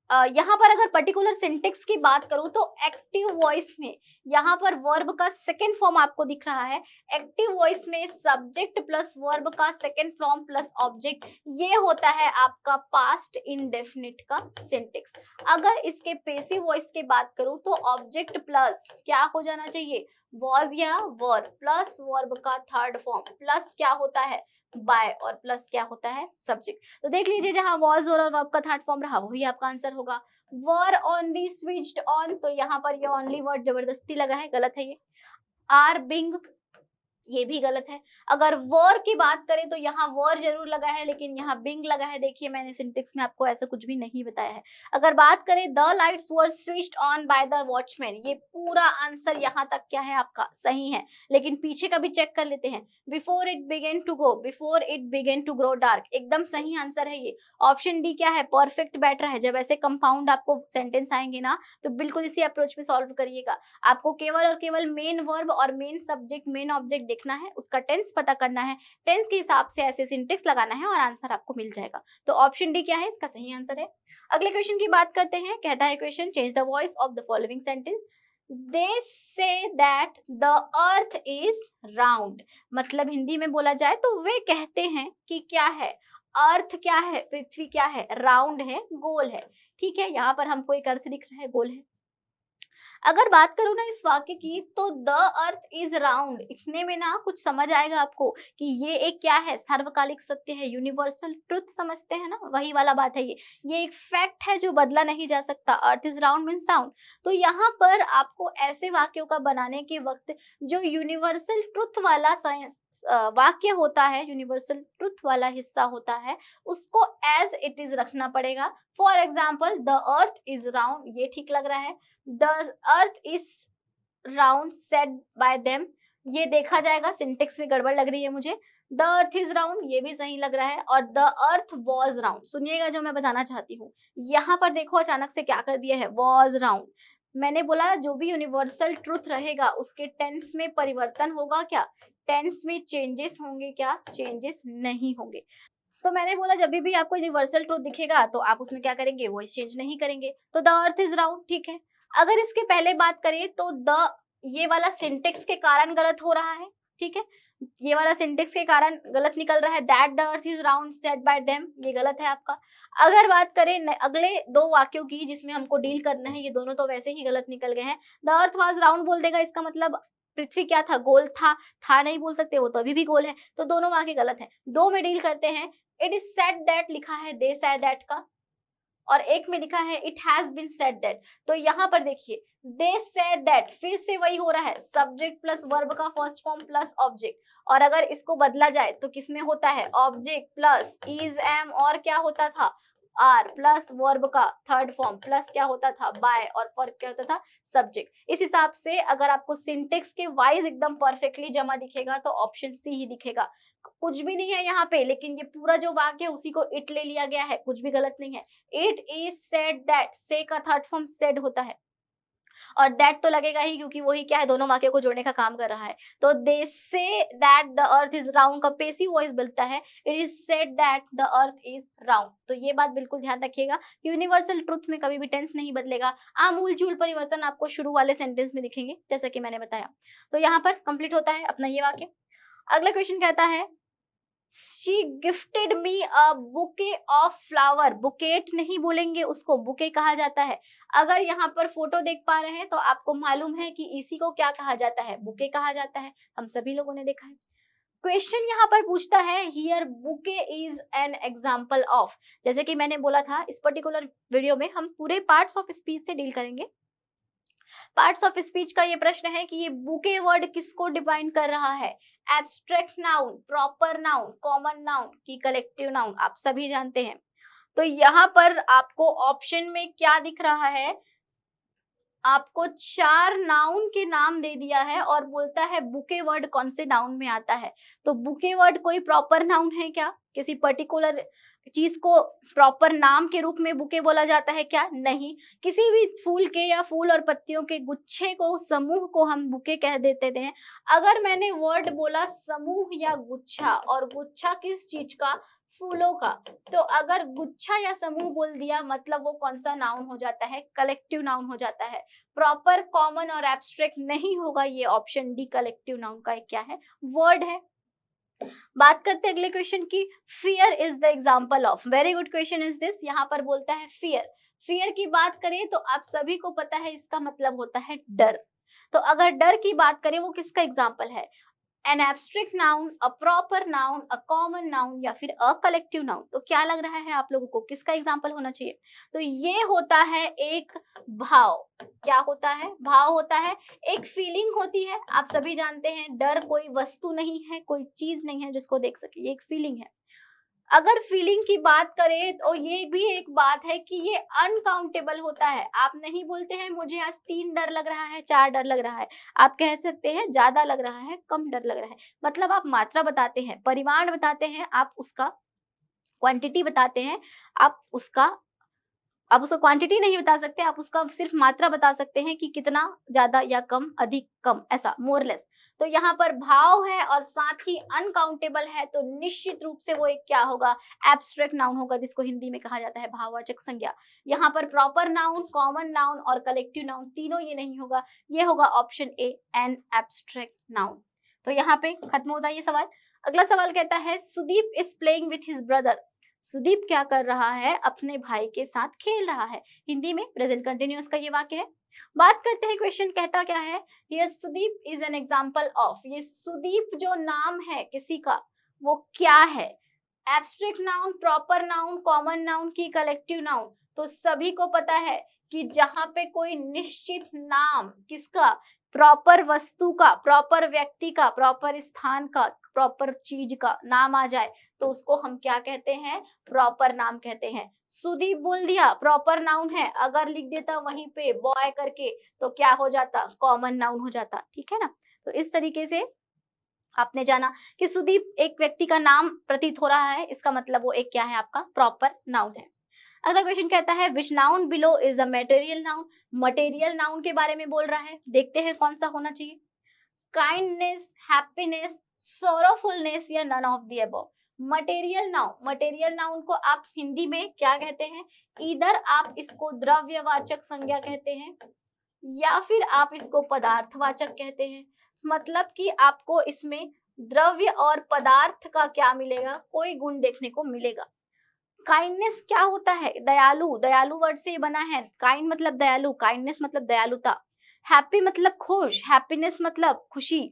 यहाँ पर अगर पर्टिकुलर सिंटेक्स की बात करूं तो एक्टिव वॉइस में यहाँ पर वर्ब का सेकेंड फॉर्म आपको दिख रहा है। एक्टिव वॉइस में सब्जेक्ट प्लस वर्ब का सेकेंड फॉर्म प्लस ऑब्जेक्ट, ये होता है आपका पास्ट इंडेफिनिट का सिंटेक्स। अगर इसके पैसिव वॉइस की बात करूं तो ऑब्जेक्ट प्लस क्या हो जाना चाहिए, वॉज या वर, प्लस वर्ब का थर्ड फॉर्म, प्लस क्या होता है, बाय, और प्लस क्या होता है, सब्जेक्ट। तो देख लीजिए जहां वॉज और वर्ब का थर्ड फॉर्म रहा वही आपका आंसर होगा। वर ओनली स्विच्ड ऑन, तो यहाँ पर ये ओनली वर्ड जबरदस्ती लगा है, गलत है ये। आर बिंग, ये भी गलत है। अगर वर की बात करें तो यहाँ वर जरूर लगा है लेकिन यहाँ बिंग लगा है। देखिए मैंने सिंटेक्स में आपको ऐसा कुछ भी नहीं बताया है। अगर बात करें the lights were switched on by the watchman, ये पूरा आंसर यहाँ तक क्या है आपका सही है, लेकिन पीछे का भी चेक कर लेते हैं। Before it began to go, before it began to grow dark, एकदम सही आंसर है ये। ऑप्शन डी क्या है, परफेक्ट बेटर है। जब ऐसे कंपाउंड आपको सेंटेंस आएंगे ना तो बिल्कुल इसी अप्रोच में सॉल्व करिएगा। आपको केवल और केवल मेन वर्ब और मेन सब्जेक्ट मेन ऑब्जेक्ट देखना है, उसका टेंस पता करना है, टेंस के हिसाब से ऐसे सिंटेक्स लगाना है और आंसर आपको मिल जाएगा। तो ऑप्शन डी क्या है, इसका सही आंसर है। अगले क्वेश्चन की बात करते हैं। कहता है question, change the voice of the following sentence. They say that the earth is round, मतलब हिंदी में बोला जाए तो वे कहते हैं कि क्या है, अर्थ क्या है, पृथ्वी क्या है, राउंड है, गोल है। ठीक है, यहाँ पर हमको एक अर्थ दिख रहा है, गोल है। अगर बात करूं ना इस वाक्य की तो द अर्थ इज राउंड, इतने में ना कुछ समझ आएगा आपको कि ये एक क्या है, सार्वकालिक सत्य है, यूनिवर्सल ट्रुथ समझते हैं ना, वही वाला बात है ये एक फैक्ट है जो बदला नहीं जा सकता। अर्थ इज राउंड मीन्स राउंड। तो यहाँ पर आपको ऐसे वाक्यों का बनाने के वक्त जो यूनिवर्सल ट्रुथ वाला साइंस वाक्य होता है, यूनिवर्सल ट्रुथ वाला हिस्सा होता है, उसको एज इट इज रखना पड़ेगा। For example the earth is round, ये ठीक लग रहा है। The earth is round said by them, ये देखा जाएगा, सिंटेक्स में गड़बड़ लग रही है मुझे। The earth is round, ये भी सही लग रहा है। और the earth was round, सुनिएगा जो मैं बताना चाहती हूँ। यहाँ पर देखो अचानक से क्या कर दिया है, was round। मैंने बोला जो भी यूनिवर्सल ट्रुथ रहेगा उसके टेंस में परिवर्तन होगा क्या, टेंस में चेंजेस होंगे क्या, चेंजेस नहीं होंगे। तो मैंने बोला जब भी आपको यूनिवर्सल ट्रूथ दिखेगा तो आप उसमें क्या करेंगे, वॉइस चेंज नहीं करेंगे। तो द अर्थ इज राउंड, ठीक है। अगर इसके पहले बात करें तो द, ये वाला सिंटेक्स के कारण गलत हो रहा है, ठीक है, ये वाला सिंटेक्स के कारण गलत निकल रहा है। That the earth is round said bye them, ये गलत है आपका। अगर बात करें अगले दो वाक्यों की जिसमें हमको डील करना है, ये दोनों तो वैसे ही गलत निकल गए हैं। द अर्थ वाज राउंड बोल देगा, इसका मतलब पृथ्वी क्या था, गोल था नहीं बोल सकते, वो तो अभी भी गोल है। तो दोनों वाक्य गलत है। दो में डील करते हैं। इट इज सेड दैट लिखा है दे सेड दैट का, और एक में लिखा है it has been said that. तो यहाँ पर देखिए दे सेड दैट, फिर से वही हो रहा है, सब्जेक्ट प्लस वर्ब का फर्स्ट फॉर्म प्लस ऑब्जेक्ट। और अगर इसको बदला जाए तो किसमें होता है, ऑब्जेक्ट प्लस इज एम, और क्या होता था, आर, प्लस वर्ब का थर्ड फॉर्म प्लस क्या होता था, बाय, और फर्क क्या होता था, सब्जेक्ट। इस हिसाब से अगर आपको सिंटेक्स के वाइज एकदम परफेक्टली जमा दिखेगा तो ऑप्शन सी ही दिखेगा। कुछ भी नहीं है यहाँ पे, लेकिन ये पूरा जो वाक्य है उसी को इट ले लिया गया है, कुछ भी गलत नहीं है। इट इज सेड दैट, से का थर्ड फॉर्म सेड होता है, और दैट तो लगेगा ही क्योंकि वही क्या है, दोनों वाक्यों को जोड़ने का काम कर रहा है। तो they say that the earth is round का पैसिव वॉइस बोलता है it is said that the earth is round. तो ये बात बिल्कुल ध्यान रखिएगा, यूनिवर्सल ट्रुथ में कभी भी टेंस नहीं बदलेगा, आमूल चूल परिवर्तन आपको शुरू वाले सेंटेंस में दिखेंगे जैसा कि मैंने बताया। तो यहाँ पर कंप्लीट होता है अपना ये वाक्य। अगला क्वेश्चन कहता है She gifted me a bouquet of flower, bouquet नहीं बोलेंगे उसको, बुके कहा जाता है। अगर यहाँ पर फोटो देख पा रहे हैं तो आपको मालूम है कि इसी को क्या कहा जाता है, बुके कहा जाता है, हम सभी लोगों ने देखा है। क्वेश्चन यहाँ पर पूछता है here bouquet is an example of, जैसे कि मैंने बोला था इस पर्टिकुलर वीडियो में हम पूरे पार्ट्स ऑफ स्पीच से डील करेंगे। पार्ट्स ऑफ स्पीच का ये प्रश्न है कि ये बुके वर्ड किसको डिफाइन कर रहा है, abstract noun, proper noun, common noun की कलेक्टिव नाउन, आप सभी जानते हैं। तो यहाँ पर आपको ऑप्शन में क्या दिख रहा है, आपको 4 नाउन के नाम दे दिया है और बोलता है बुके वर्ड कौन से नाउन में आता है। तो बुके वर्ड कोई प्रॉपर नाउन है क्या? किसी पर्टिकुलर चीज को प्रॉपर नाम के रूप में बुके बोला जाता है क्या? नहीं। किसी भी फूल के या फूल और पत्तियों के गुच्छे को, समूह को हम बुके कह देते थे। अगर मैंने वर्ड बोला समूह या गुच्छा, और गुच्छा किस चीज का? फूलों का, तो अगर गुच्छा या समूह बोल दिया मतलब वो कौन सा नाउन हो जाता है? कलेक्टिव नाउन हो जाता है। प्रॉपर, कॉमन और एब्स्ट्रैक्ट नहीं होगा। ये ऑप्शन डी कलेक्टिव नाउन का एक क्या है? वर्ड है। बात करते हैं अगले क्वेश्चन की। Fear is the example of. Very good question is this. यहाँ पर बोलता है फियर। फियर की बात करें तो आप सभी को पता है इसका मतलब होता है डर। तो अगर डर की बात करें वो किसका एग्जाम्पल है? An abstract noun, a proper noun, a common noun या फिर अ कलेक्टिव नाउन। तो क्या लग रहा है आप लोगों को किसका एग्जाम्पल होना चाहिए? तो ये होता है एक भाव। क्या होता है? भाव होता है। एक फीलिंग होती है। आप सभी जानते हैं डर कोई वस्तु नहीं है, कोई चीज नहीं है जिसको देख सके, ये एक फीलिंग है। अगर फीलिंग की बात करें तो ये भी एक बात है कि ये अनकाउंटेबल होता है। आप नहीं बोलते हैं मुझे आज 3 डर लग रहा है, 4 डर लग रहा है। आप कह सकते हैं ज्यादा लग रहा है, कम डर लग रहा है। मतलब आप मात्रा बताते हैं, परिमाण बताते हैं, आप उसका क्वांटिटी बताते हैं। आप उसको क्वांटिटी नहीं बता सकते, आप उसका सिर्फ मात्रा बता सकते हैं कि कितना ज्यादा या कम, अधिक, कम, ऐसा मोरलेस। तो यहाँ पर भाव है और साथ ही अनकाउंटेबल है, तो निश्चित रूप से वो एक क्या होगा? एब्स्ट्रैक्ट नाउन होगा, जिसको हिंदी में कहा जाता है भाववाचक संज्ञा। यहाँ पर प्रॉपर नाउन, कॉमन नाउन और कलेक्टिव नाउन तीनों ये नहीं होगा। ये होगा option A, an abstract noun. तो यहाँ पे खत्म होता है ये सवाल। अगला सवाल कहता है Sudeep is playing with his brother. Sudeep क्या कर रहा है? अपने भाई के साथ खेल रहा है। हिंदी में प्रेजेंट कंटिन्यूअस का ये वाक्य है। बात करते हैं क्वेश्चन कहता क्या है? ये Sudeep is an example of. ये सुदीप जो नाम है किसी का, वो क्या है? Abstract noun, proper noun, common noun की कलेक्टिव नाउन। तो सभी को पता है कि जहां पे कोई निश्चित नाम किसका, प्रॉपर वस्तु का, प्रॉपर व्यक्ति का, प्रॉपर स्थान का, प्रॉपर चीज का नाम आ जाए तो उसको हम क्या कहते हैं? प्रॉपर नाम कहते हैं। सुदीप बोल दिया प्रॉपर नाउन है, अगर लिख देता वहीं पे बॉय करके तो क्या हो जाता? कॉमन नाउन हो जाता। ठीक है ना? तो इस तरीके से आपने जाना कि सुदीप एक व्यक्ति का नाम प्रतीत हो रहा है, इसका मतलब वो एक क्या है? आपका प्रॉपर नाउन है। अगला क्वेश्चन कहता है which noun below is a material noun. Material noun के बारे में बोल रहा है, देखते हैं कौन सा होना चाहिए। काइंडनेस, हैप्पीनेस, सोरोफुलनेस या none of the above. Material noun, material noun को आप हिंदी में क्या कहते हैं? इधर आप इसको द्रव्यवाचक संज्ञा कहते हैं या फिर आप इसको पदार्थवाचक कहते हैं। मतलब कि आपको इसमें द्रव्य और पदार्थ का क्या मिलेगा? कोई गुण देखने को मिलेगा। काइंडनेस क्या होता है? दयालु। दयालु वर्ड से बना है। काइंड मतलब दयालु, काइंडनेस मतलब दयालुता। हैप्पी मतलब खुश, हैप्पीनेस मतलब खुशी।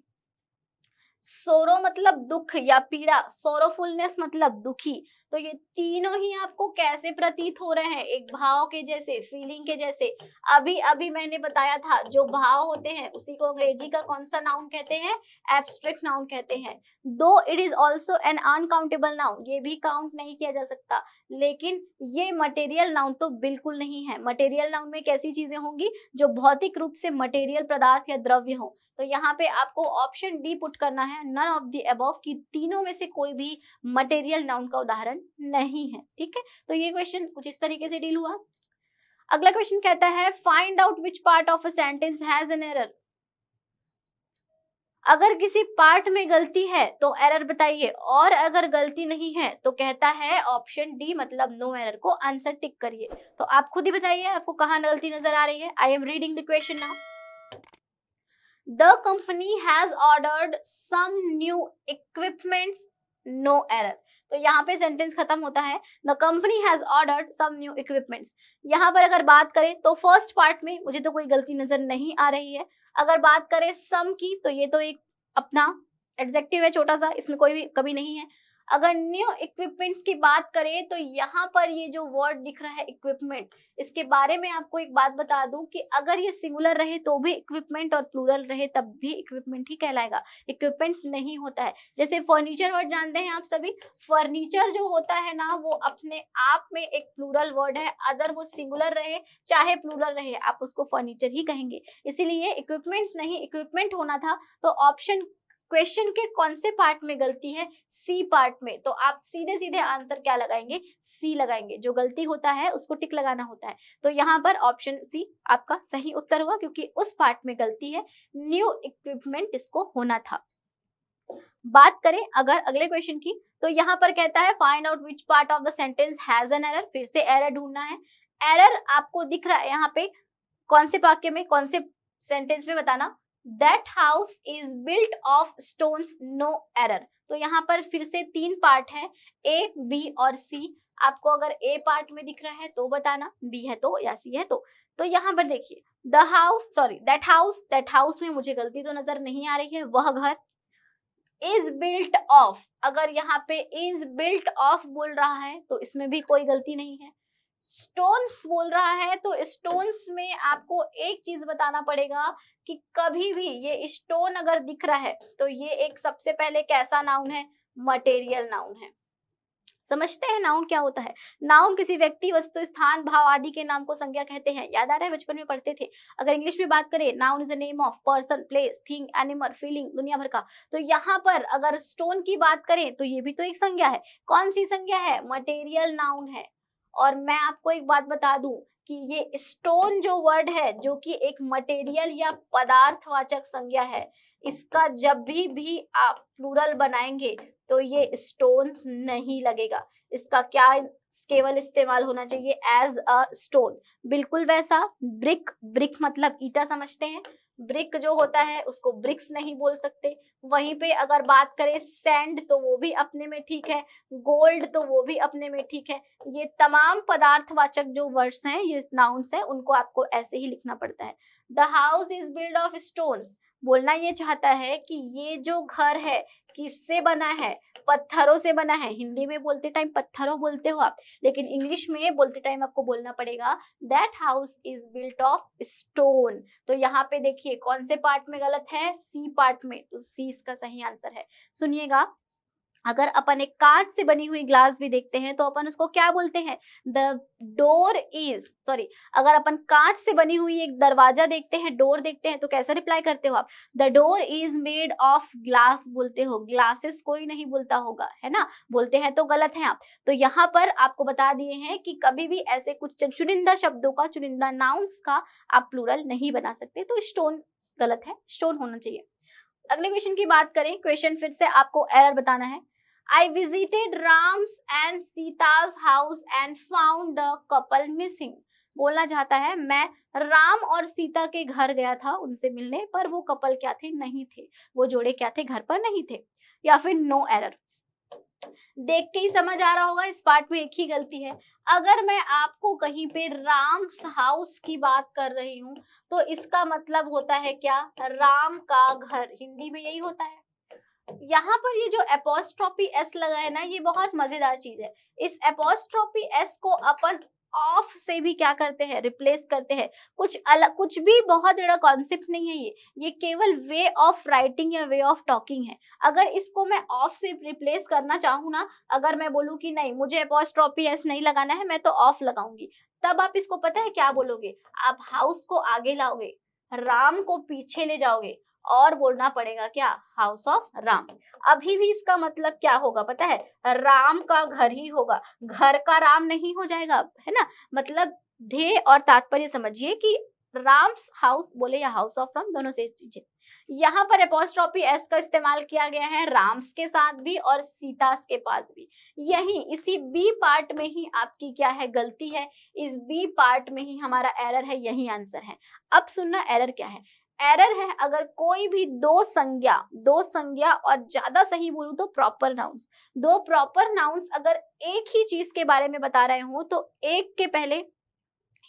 सोरो मतलब दुख या पीड़ा, सोरोफुलनेस मतलब दुखी। तो ये तीनों ही आपको कैसे प्रतीत हो रहे हैं? एक भाव के जैसे, फीलिंग के जैसे। अभी अभी मैंने बताया था जो भाव होते हैं उसी को अंग्रेजी का कौन सा नाउन कहते हैं? एब्स्ट्रैक्ट नाउन कहते हैं। दो it is also an uncountable noun, ये भी काउंट नहीं किया जा सकता, लेकिन ये मटेरियल नाउन तो बिल्कुल नहीं है। मटेरियल नाउन में कैसी चीजें होंगी? जो भौतिक रूप से मटेरियल पदार्थ या द्रव्य हो। तो यहाँ पे आपको ऑप्शन डी पुट करना है, नन ऑफ द अबव, की तीनों में से कोई भी मटेरियल नाउन का उदाहरण नहीं है। ठीक है, तो ये क्वेश्चन कुछ इस तरीके से डील हुआ। अगला क्वेश्चन कहता है find out which part of a sentence has an error. अगर किसी पार्ट में गलती है तो एरर बताइए, और अगर गलती नहीं है तो कहता है ऑप्शन डी मतलब नो एरर को आंसर टिक करिए। तो आप खुद ही बताइए आपको कहाँ गलती नजर आ रही है। I am reading the question now. The company has ordered some new equipments, no error। तो यहाँ पे सेंटेंस खत्म होता है। The company has ordered some new equipments। यहाँ पर अगर बात करें तो फर्स्ट पार्ट में मुझे तो कोई गलती नजर नहीं आ रही है। अगर बात करें सम की तो ये तो एक अपना एडजेक्टिव है छोटा सा, इसमें कोई भी कमी नहीं है। अगर न्यू इक्विपमेंट्स की बात करें तो यहाँ पर ये जो वर्ड दिख रहा है इक्विपमेंट, इसके बारे में आपको एक बात बता दूं कि अगर ये सिंगुलर रहे तो भी इक्विपमेंट और प्लूरल रहे तब भी इक्विपमेंट ही कहलाएगा, इक्विपमेंट्स नहीं होता है। जैसे फर्नीचर वर्ड जानते हैं आप सभी, फर्नीचर जो होता है ना वो अपने आप में एक प्लूरल वर्ड है, अगर वो सिंगुलर रहे चाहे प्लूरल रहे आप उसको फर्नीचर ही कहेंगे। इसीलिए इक्विपमेंट्स नहीं इक्विपमेंट होना था। तो ऑप्शन क्वेश्चन के कौन से पार्ट में गलती है, सी पार्ट में, तो आप सीधे सीधे आंसर क्या लगाएंगे, सी लगाएंगे। जो गलती होता है उसको टिक लगाना होता है। तो यहाँ पर ऑप्शन सी आपका सही उत्तर हुआ क्योंकि उस पार्ट में गलती है, न्यू इक्विपमेंट इसको होना था। बात करें अगर अगले क्वेश्चन की, तो यहाँ पर कहता है find out which part of the sentence has an error, फिर से एरर ढूंढना है। एरर आपको दिख रहा है यहाँ पे कौन से वाक्य में, कौन से सेंटेंस में बताना, that house is built of stones, no error. तो यहाँ पर फिर से 3 पार्ट है, ए बी और सी। आपको अगर ए पार्ट में दिख रहा है तो बताना, बी है तो या सी है तो यहाँ पर देखिए the house, sorry that house में मुझे गलती तो नजर नहीं आ रही है, वह घर। इज बिल्ट ऑफ, अगर यहाँ पे इज बिल्ट ऑफ बोल रहा है तो इसमें भी कोई गलती नहीं है। स्टोन्स बोल रहा है तो स्टोन्स में आपको एक चीज बताना पड़ेगा कि कभी भी ये स्टोन अगर दिख रहा है तो ये एक सबसे पहले कैसा नाउन है, मटेरियल नाउन है। समझते हैं नाउन क्या होता है। नाउन किसी व्यक्ति, वस्तु, स्थान, भाव आदि के नाम को संज्ञा कहते हैं। याद आ रहा है, बचपन में पढ़ते थे। अगर इंग्लिश में बात करें, noun is a name of person, place, thing, animal, feeling, दुनिया भर का। तो यहाँ पर अगर स्टोन की बात करें तो ये भी तो एक संज्ञा है। कौन सी संज्ञा है, मटेरियल नाउन है। और मैं आपको एक बात बता दूं कि ये स्टोन जो वर्ड है, जो कि एक मटेरियल या पदार्थवाचक संज्ञा है, इसका जब भी आप प्लूरल बनाएंगे तो ये स्टोन्स नहीं लगेगा। इसका क्या केवल इस्तेमाल होना चाहिए, एज अ स्टोन। बिल्कुल वैसा ब्रिक, ब्रिक मतलब ईटा समझते हैं, ब्रिक जो होता है उसको ब्रिक्स नहीं बोल सकते। वहीं पे अगर बात करें सैंड तो वो भी अपने में ठीक है, गोल्ड तो वो भी अपने में ठीक है। ये तमाम पदार्थवाचक जो वर्ड्स हैं, ये नाउन्स हैं, उनको आपको ऐसे ही लिखना पड़ता है। The house is build of stones बोलना ये चाहता है कि ये जो घर है किससे बना है, पत्थरों से बना है। हिंदी में बोलते टाइम पत्थरों बोलते हो आप, लेकिन इंग्लिश में बोलते टाइम आपको बोलना पड़ेगा that house is built of stone. तो यहाँ पे देखिए कौन से पार्ट में गलत है, सी पार्ट में, तो सी इसका सही आंसर है। सुनिएगा, अगर अपन एक कांच से बनी हुई ग्लास भी देखते हैं तो अपन उसको क्या बोलते हैं, द डोर इज, सॉरी, अगर अपन कांच से बनी हुई एक दरवाजा देखते हैं, डोर देखते हैं, तो कैसे रिप्लाई करते हो आप, the door is made of glass बोलते हो। ग्लासेस कोई नहीं बोलता होगा, है ना, बोलते हैं तो गलत है आप। तो यहाँ पर आपको बता दिए हैं कि कभी भी ऐसे कुछ चुनिंदा शब्दों का, चुनिंदा नाउन्स का आप प्लूरल नहीं बना सकते। तो स्टोन गलत है, स्टोन होना चाहिए। अगले क्वेश्चन की बात करें, क्वेश्चन फिर से आपको एरर बताना है। I visited Ram's and Sita's house and found the couple missing. बोलना चाहता है मैं राम और सीता के घर गया था उनसे मिलने, पर वो कपल क्या थे, नहीं थे, वो जोड़े क्या थे, घर पर नहीं थे। या फिर नो एरर। देख के ही समझ आ रहा होगा इस पार्ट में एक ही गलती है। अगर मैं आपको कहीं पे राम्स हाउस की बात कर रही हूँ तो इसका मतलब होता है क्या, राम का घर, हिंदी में यही होता है। यहाँ पर ये जो एपोस्ट्रोफी एस लगा है ना, ये बहुत मजेदार चीज है। इस एपोस्ट्रोफी एस को अपन ऑफ से भी क्या करते हैं, रिप्लेस करते हैं। कुछ अलग, कुछ भी बहुत बड़ा कॉन्सेप्ट नहीं है ये केवल वे ऑफ राइटिंग या वे ऑफ टॉकिंग है। अगर इसको मैं ऑफ से रिप्लेस करना चाहूँ ना, अगर मैं बोलूँ कि नहीं मुझे एपोस्ट्रोफी एस नहीं लगाना है, मैं तो ऑफ लगाऊंगी, तब आप इसको पता है क्या बोलोगे, आप हाउस को आगे लाओगे, राम को पीछे ले जाओगे और बोलना पड़ेगा क्या, हाउस ऑफ राम। अभी भी इसका मतलब क्या होगा पता है, राम का घर ही होगा, घर का राम नहीं हो जाएगा, है ना। मतलब ध्येय और तात्पर्य समझिए कि राम्स हाउस बोले या हाउस ऑफ राम, दोनों से चीजें। यहाँ पर एपोस्ट्रोफी एस का इस्तेमाल किया गया है राम्स के साथ भी और सीतास के पास भी। यही इसी बी पार्ट में ही आपकी क्या है, गलती है। इस बी पार्ट में ही हमारा एरर है, यही आंसर है। अब सुनना एरर क्या है। एरर है अगर कोई भी दो संज्ञा और ज्यादा सही बोलूं तो प्रॉपर नाउन्स, दो प्रॉपर नाउन्स अगर एक ही चीज के बारे में बता रहे हो तो एक के पहले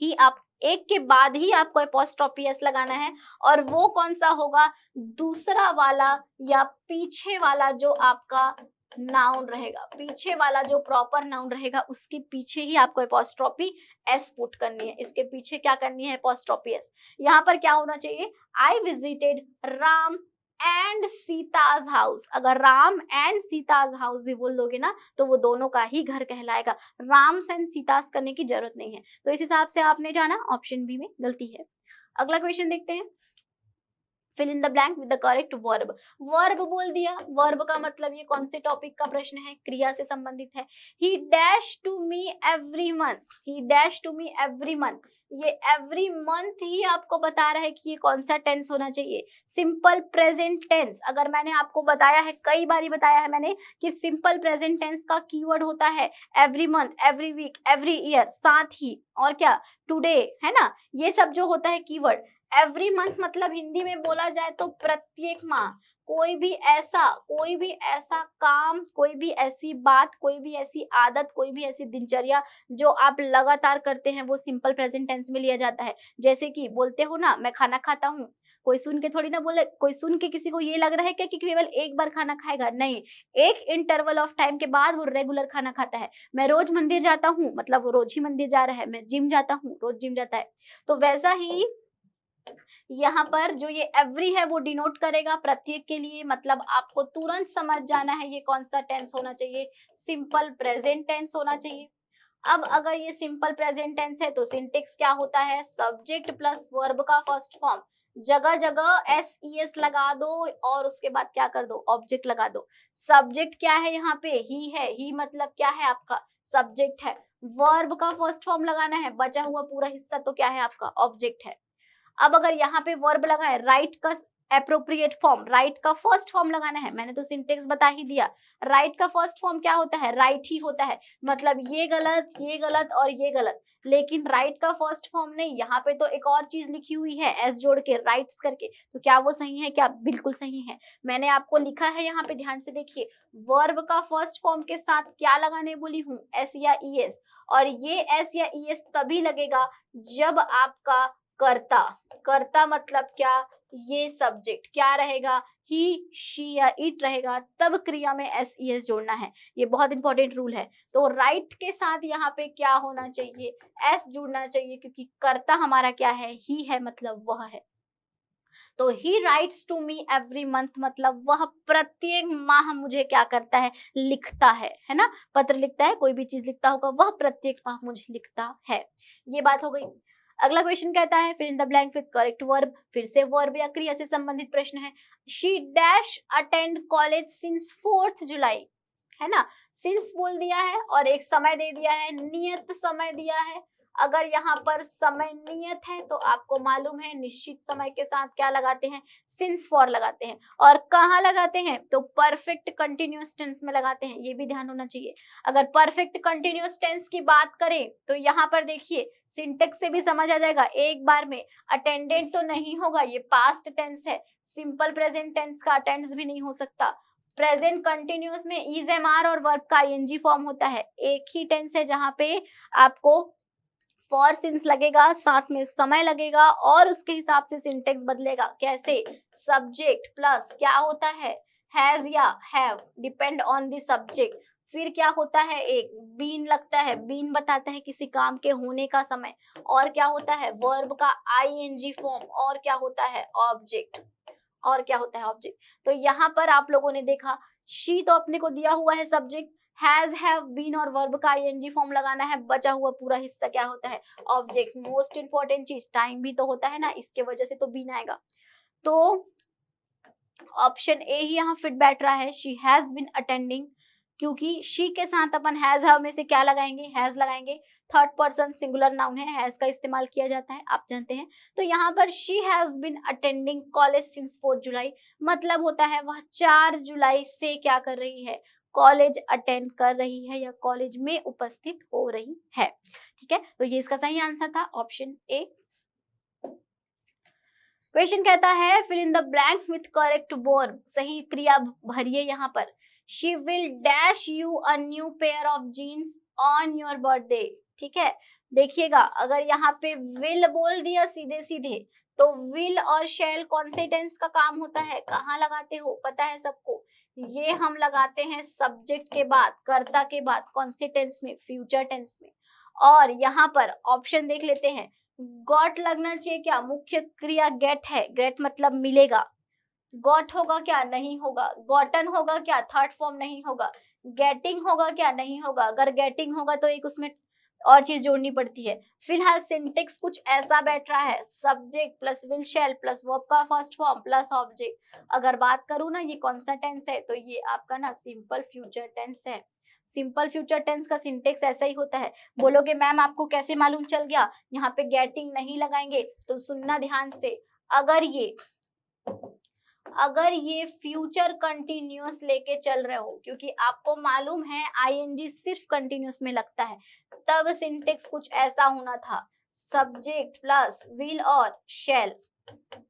ही आप, एक के बाद ही आपको एपोस्ट्रोफी एस लगाना है। और वो कौन सा होगा, दूसरा वाला या पीछे वाला जो आपका नाउन रहेगा, पीछे वाला जो प्रॉपर नाउन रहेगा उसके पीछे ही आपको एपोस्ट्रोफी एस पुट करनी है, इसके पीछे क्या करनी है, एपोस्ट्रोफी एस। यहाँ पर क्या होना चाहिए, I visited Ram and Sita's house. अगर राम एंड सीताज हाउस भी बोल दोगे ना तो वो दोनों का ही घर कहलाएगा, राम एंड सीताज करने की जरूरत नहीं है। तो इस हिसाब से आपने जाना ऑप्शन बी में गलती है। अगला क्वेश्चन देखते हैं, fill in the blank with the correct verb. Verb बोल दिया, वर्ब का मतलब ये कौन से टॉपिक का प्रश्न है, क्रिया से संबंधित है। He dash to me every month, he dash to me every month, ये एवरी मंथ ही आपको बता रहा है कि ये कौन सा टेंस होना चाहिए, सिंपल प्रेजेंट टेंस। अगर मैंने आपको बताया है, कई बार बताया है मैंने कि सिंपल प्रेजेंट टेंस का कीवर्ड होता है every month, every week, every year, साथ ही और क्या टुडे, है ना, ये सब जो होता है कीवर्ड। एवरी मंथ मतलब हिंदी में बोला जाए तो प्रत्येक माह। कोई भी ऐसा काम, कोई भी ऐसी बात, कोई भी ऐसी आदत, कोई भी ऐसी दिनचर्या जो आप लगातार करते हैं वो सिंपल प्रेजेंट टेंस में लिया जाता है। जैसे कि बोलते हो ना मैं खाना खाता हूँ, कोई सुन के थोड़ी ना बोले, कोई सुन के किसी को ये लग रहा है क्या कि केवल एक बार खाना खाएगा, नहीं, एक इंटरवल ऑफ टाइम के बाद वो रेगुलर खाना खाता है। मैं रोज मंदिर जाता हूँ मतलब वो रोज ही मंदिर जा रहा है, मैं जिम जाता हूँ रोज जिम जाता है। तो वैसा ही यहाँ पर जो ये एवरी है वो डिनोट करेगा प्रत्येक के लिए, मतलब आपको तुरंत समझ जाना है ये कौन सा टेंस होना चाहिए, सिंपल प्रेजेंट टेंस होना चाहिए। अब अगर ये सिंपल प्रेजेंट टेंस है तो सिंटेक्स क्या होता है, सब्जेक्ट प्लस वर्ब का फर्स्ट फॉर्म, जगह जगह एस ई एस लगा दो और उसके बाद क्या कर दो, ऑब्जेक्ट लगा दो। सब्जेक्ट क्या है यहाँ पे, ही है, ही मतलब क्या है आपका सब्जेक्ट है। वर्ब का फर्स्ट फॉर्म लगाना है, बचा हुआ पूरा हिस्सा तो क्या है आपका ऑब्जेक्ट है। अब अगर यहाँ पे वर्ब लगा है, राइट का एप्रोप्रिएट फॉर्म, राइट का फर्स्ट फॉर्म लगाना है, मैंने तो सिंटेक्स बता ही दिया। राइट का फर्स्ट फॉर्म क्या होता है, राइट ही होता है, मतलब ये गलत और ये गलत, लेकिन राइट का फर्स्ट फॉर्म नहीं। यहाँ पे तो एक और चीज लिखी हुई है एस जोड़ के, राइट्स करके, तो क्या वो सही है, क्या बिल्कुल सही है। मैंने आपको लिखा है यहाँ पे, ध्यान से देखिए, वर्ब का फर्स्ट फॉर्म के साथ क्या लगाने बोली हूँ, एस या ई एस, और ये एस या ई एस तभी लगेगा जब आपका कर्ता, कर्ता मतलब क्या, ये सब्जेक्ट क्या रहेगा, ही, शी या इट रहेगा, तब क्रिया में एस ई एस जोड़ना है। ये बहुत इंपॉर्टेंट रूल है। तो राइट के साथ यहाँ पे क्या होना चाहिए, एस जुड़ना चाहिए, क्योंकि कर्ता हमारा क्या है, ही है, मतलब वह है। तो he writes to me every month मतलब वह प्रत्येक माह मुझे क्या करता है, लिखता है ना, पत्र लिखता है, कोई भी चीज लिखता होगा, वह प्रत्येक माह मुझे लिखता है। ये बात हो गई। अगला क्वेश्चन कहता है फिर in the blank with correct verb, फिर से वर्ब या क्रिया से संबंधित प्रश्न है। She dash attend college since 4th जुलाई, है ना, सिंस बोल दिया है और एक समय दे दिया है, नियत समय दिया है। अगर यहाँ पर समय नियत है तो आपको मालूम है निश्चित समय के साथ क्या लगाते हैं, सिंस फॉर लगाते हैं, और कहाँ लगाते हैं तो परफेक्ट कंटिन्यूअस टेंस में लगाते हैं, ये भी ध्यान होना चाहिए। अगर परफेक्ट कंटिन्यूअस टेंस की बात करें तो यहाँ पर देखिए सिंटेक्स से भी समझ आ जाएगा एक बार में, अटेंडेंट तो नहीं होगा, ये पास्ट टेंस है, सिंपल प्रेजेंट टेंस का अटेंड्स भी नहीं हो सकता। प्रेजेंट कंटिन्यूअस में इज एम आर और वर्ब का आईएनजी फॉर्म होता है, एक ही टेंस है जहां पे आपको फॉर सिंस लगेगा, साथ में समय लगेगा और उसके हिसाब से सिंटेक्स बदलेगा। कैसे, सब्जेक्ट प्लस क्या होता है, हैज या have, depend on the subject. फिर क्या होता है, एक बीन लगता है, बीन बताता है किसी काम के होने का समय, और क्या होता है वर्ब का आईएनजी फॉर्म, और क्या होता है ऑब्जेक्ट, और क्या होता है ऑब्जेक्ट। तो यहाँ पर आप लोगों ने देखा, शी तो अपने को दिया हुआ है सब्जेक्ट, हैज, हैव, बीन और वर्ब का आईएनजी फॉर्म लगाना है, बचा हुआ पूरा हिस्सा क्या होता है ऑब्जेक्ट। मोस्ट इंपॉर्टेंट चीज टाइम भी तो होता है ना, इसके वजह से तो बीन आएगा। तो ऑप्शन ए ही यहाँ फिट बैठ रहा है, शी हैज बीन अटेंडिंग, क्योंकि शी के साथ अपन हैज हैव में से क्या लगाएंगे, हैज लगाएंगे, थर्ड पर्सन सिंगुलर नाउन है, हैज का इस्तेमाल किया जाता है, आप जानते हैं। तो यहाँ पर she has been attending college since 4th July, मतलब होता है वह 4 जुलाई से क्या कर रही है, कॉलेज अटेंड कर रही है या कॉलेज में उपस्थित हो रही है। ठीक है, तो ये इसका सही आंसर था ऑप्शन ए। क्वेश्चन कहता है फिर in the blank with correct verb, सही क्रिया भरिए यहाँ पर। She will dash you a new pair of jeans on your birthday. ठीक है, देखिएगा अगर यहाँ पे विल बोल दिया सीधे सीधे तो विल और शैल कौन से टेंस का काम होता है, कहाँ लगाते हो पता है सबको, ये हम लगाते हैं सब्जेक्ट के बाद, कर्ता के बाद, कौन से टेंस में, फ्यूचर टेंस में। और यहाँ पर ऑप्शन देख लेते हैं, गॉट लगना चाहिए क्या, मुख्य क्रिया गेट है, गेट मतलब मिलेगा, गॉट होगा क्या, नहीं होगा, गॉटन होगा क्या, थर्ड फॉर्म नहीं होगा, गेटिंग होगा क्या, नहीं होगा, अगर गेटिंग होगा तो एक उसमें और चीज जोड़नी पड़ती है। फिलहाल सिंटेक्स कुछ ऐसा बैठ रहा है, subject plus will shell plus verb का फर्स्ट फॉर्म प्लस ऑब्जेक्ट। अगर बात करूं ना ये कौन सा टेंस है, तो ये आपका ना सिंपल फ्यूचर टेंस है। सिंपल फ्यूचर टेंस का सिंटेक्स ऐसा ही होता है। बोलोगे मैम आपको कैसे मालूम चल गया, यहाँ पे गेटिंग नहीं लगाएंगे, तो सुनना ध्यान से। अगर ये फ्यूचर कंटिन्यूअस लेके चल रहे हो, क्योंकि आपको मालूम है आईएनजी सिर्फ कंटिन्यूअस में लगता है, तब सिंटेक्स कुछ ऐसा होना था, सब्जेक्ट प्लस विल और शैल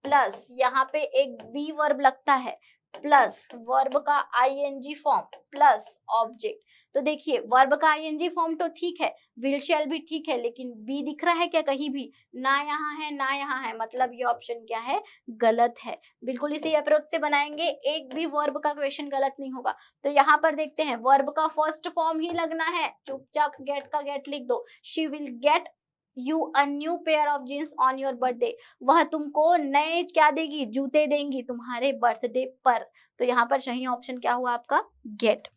प्लस यहाँ पे एक बी वर्ब लगता है प्लस वर्ब का आईएनजी फॉर्म प्लस ऑब्जेक्ट। तो देखिए वर्ब का आईएनजी फॉर्म तो ठीक है, विल शैल भी ठीक है, लेकिन बी दिख रहा है क्या कहीं भी, ना यहाँ है ना यहाँ है, मतलब ये ऑप्शन क्या है, गलत है। बिल्कुल इसी अप्रोच से बनाएंगे, एक भी वर्ब का क्वेश्चन गलत नहीं होगा। तो यहाँ पर देखते हैं वर्ब का फर्स्ट फॉर्म ही लगना है, चुपचाप गेट का गेट लिख दो, she will get you a new pair of jeans on your birthday, वह तुमको नए क्या देगी, जूते देंगी तुम्हारे बर्थडे पर। तो यहाँ पर सही ऑप्शन क्या हुआ आपका, गेट।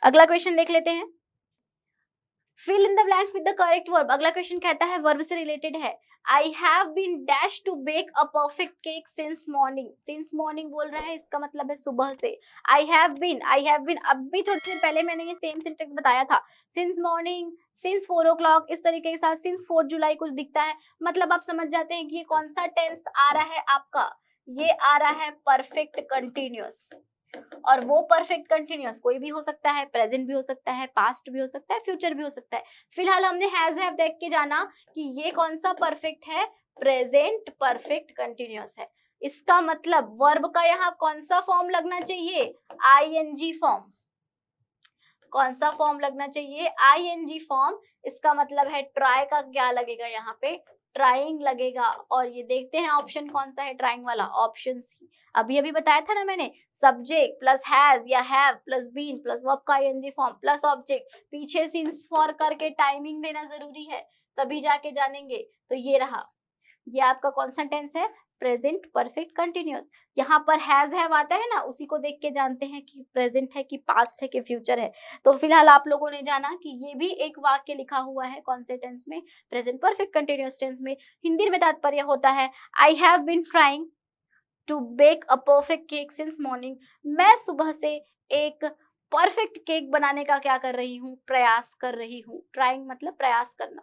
अगला क्वेश्चन देख लेते हैं, fill in the blank with the correct verb. अगला क्वेश्चन कहता है वर्ब से रिलेटेड है, I have been dash to bake a perfect cake since morning. Since morning बोल रहा है, इसका मतलब है सुबह से। आई हैव बीन अभी थोड़ी देर पहले मैंने ये सेम सिंटेक्स बताया था, सिंस मॉर्निंग, सिंस 4 o'clock, इस तरीके के साथ सिंस 4 जुलाई कुछ दिखता है, मतलब आप समझ जाते हैं कि ये कौन सा टेंस आ रहा है आपका, ये आ रहा है परफेक्ट कंटिन्यूअस। और वो परफेक्ट कंटिन्यूअस कोई भी हो सकता है, प्रेजेंट भी हो सकता है, पास्ट भी हो सकता है, फ्यूचर भी हो सकता है। फिलहाल हमने हैज हैव देख के जाना कि ये कौन सा परफेक्ट है, प्रेजेंट परफेक्ट कंटिन्यूअस है। इसका मतलब वर्ब का यहाँ कौन सा फॉर्म लगना चाहिए, आईएनजी फॉर्म। कौन सा फॉर्म लगना चाहिए, आईएनजी फॉर्म। इसका मतलब है ट्राई का क्या लगेगा यहाँ पे, ट्राइंग लगेगा। और ये देखते हैं ऑप्शन कौन सा है ट्राइंग वाला, ऑप्शन सी। अभी बताया था ना मैंने, सब्जेक्ट प्लस हैज या have plus been plus verb का आईएनजी फॉर्म प्लस ऑब्जेक्ट, पीछे सिंस फॉर करके टाइमिंग देना जरूरी है, तभी जाके जानेंगे। तो ये रहा, ये आपका कौन सा टेंस है, प्रेजेंट परफेक्ट कंटिन्यूअस। यहाँ पर हैज हैव आता है ना, उसी को देख के जानते हैं कि प्रेजेंट है कि पास्ट है कि फ्यूचर है। तो फिलहाल आप लोगों ने जाना कि ये भी एक वाक्य लिखा हुआ है कौन से टेंस में, प्रेजेंट परफेक्ट कंटिन्यूअस टेंस में। हिंदी में तात्पर्य होता है, I have been trying to bake a perfect cake since morning. मैं सुबह से एक परफेक्ट केक बनाने का क्या कर रही हूँ, प्रयास कर रही हूँ। ट्राइंग मतलब प्रयास करना।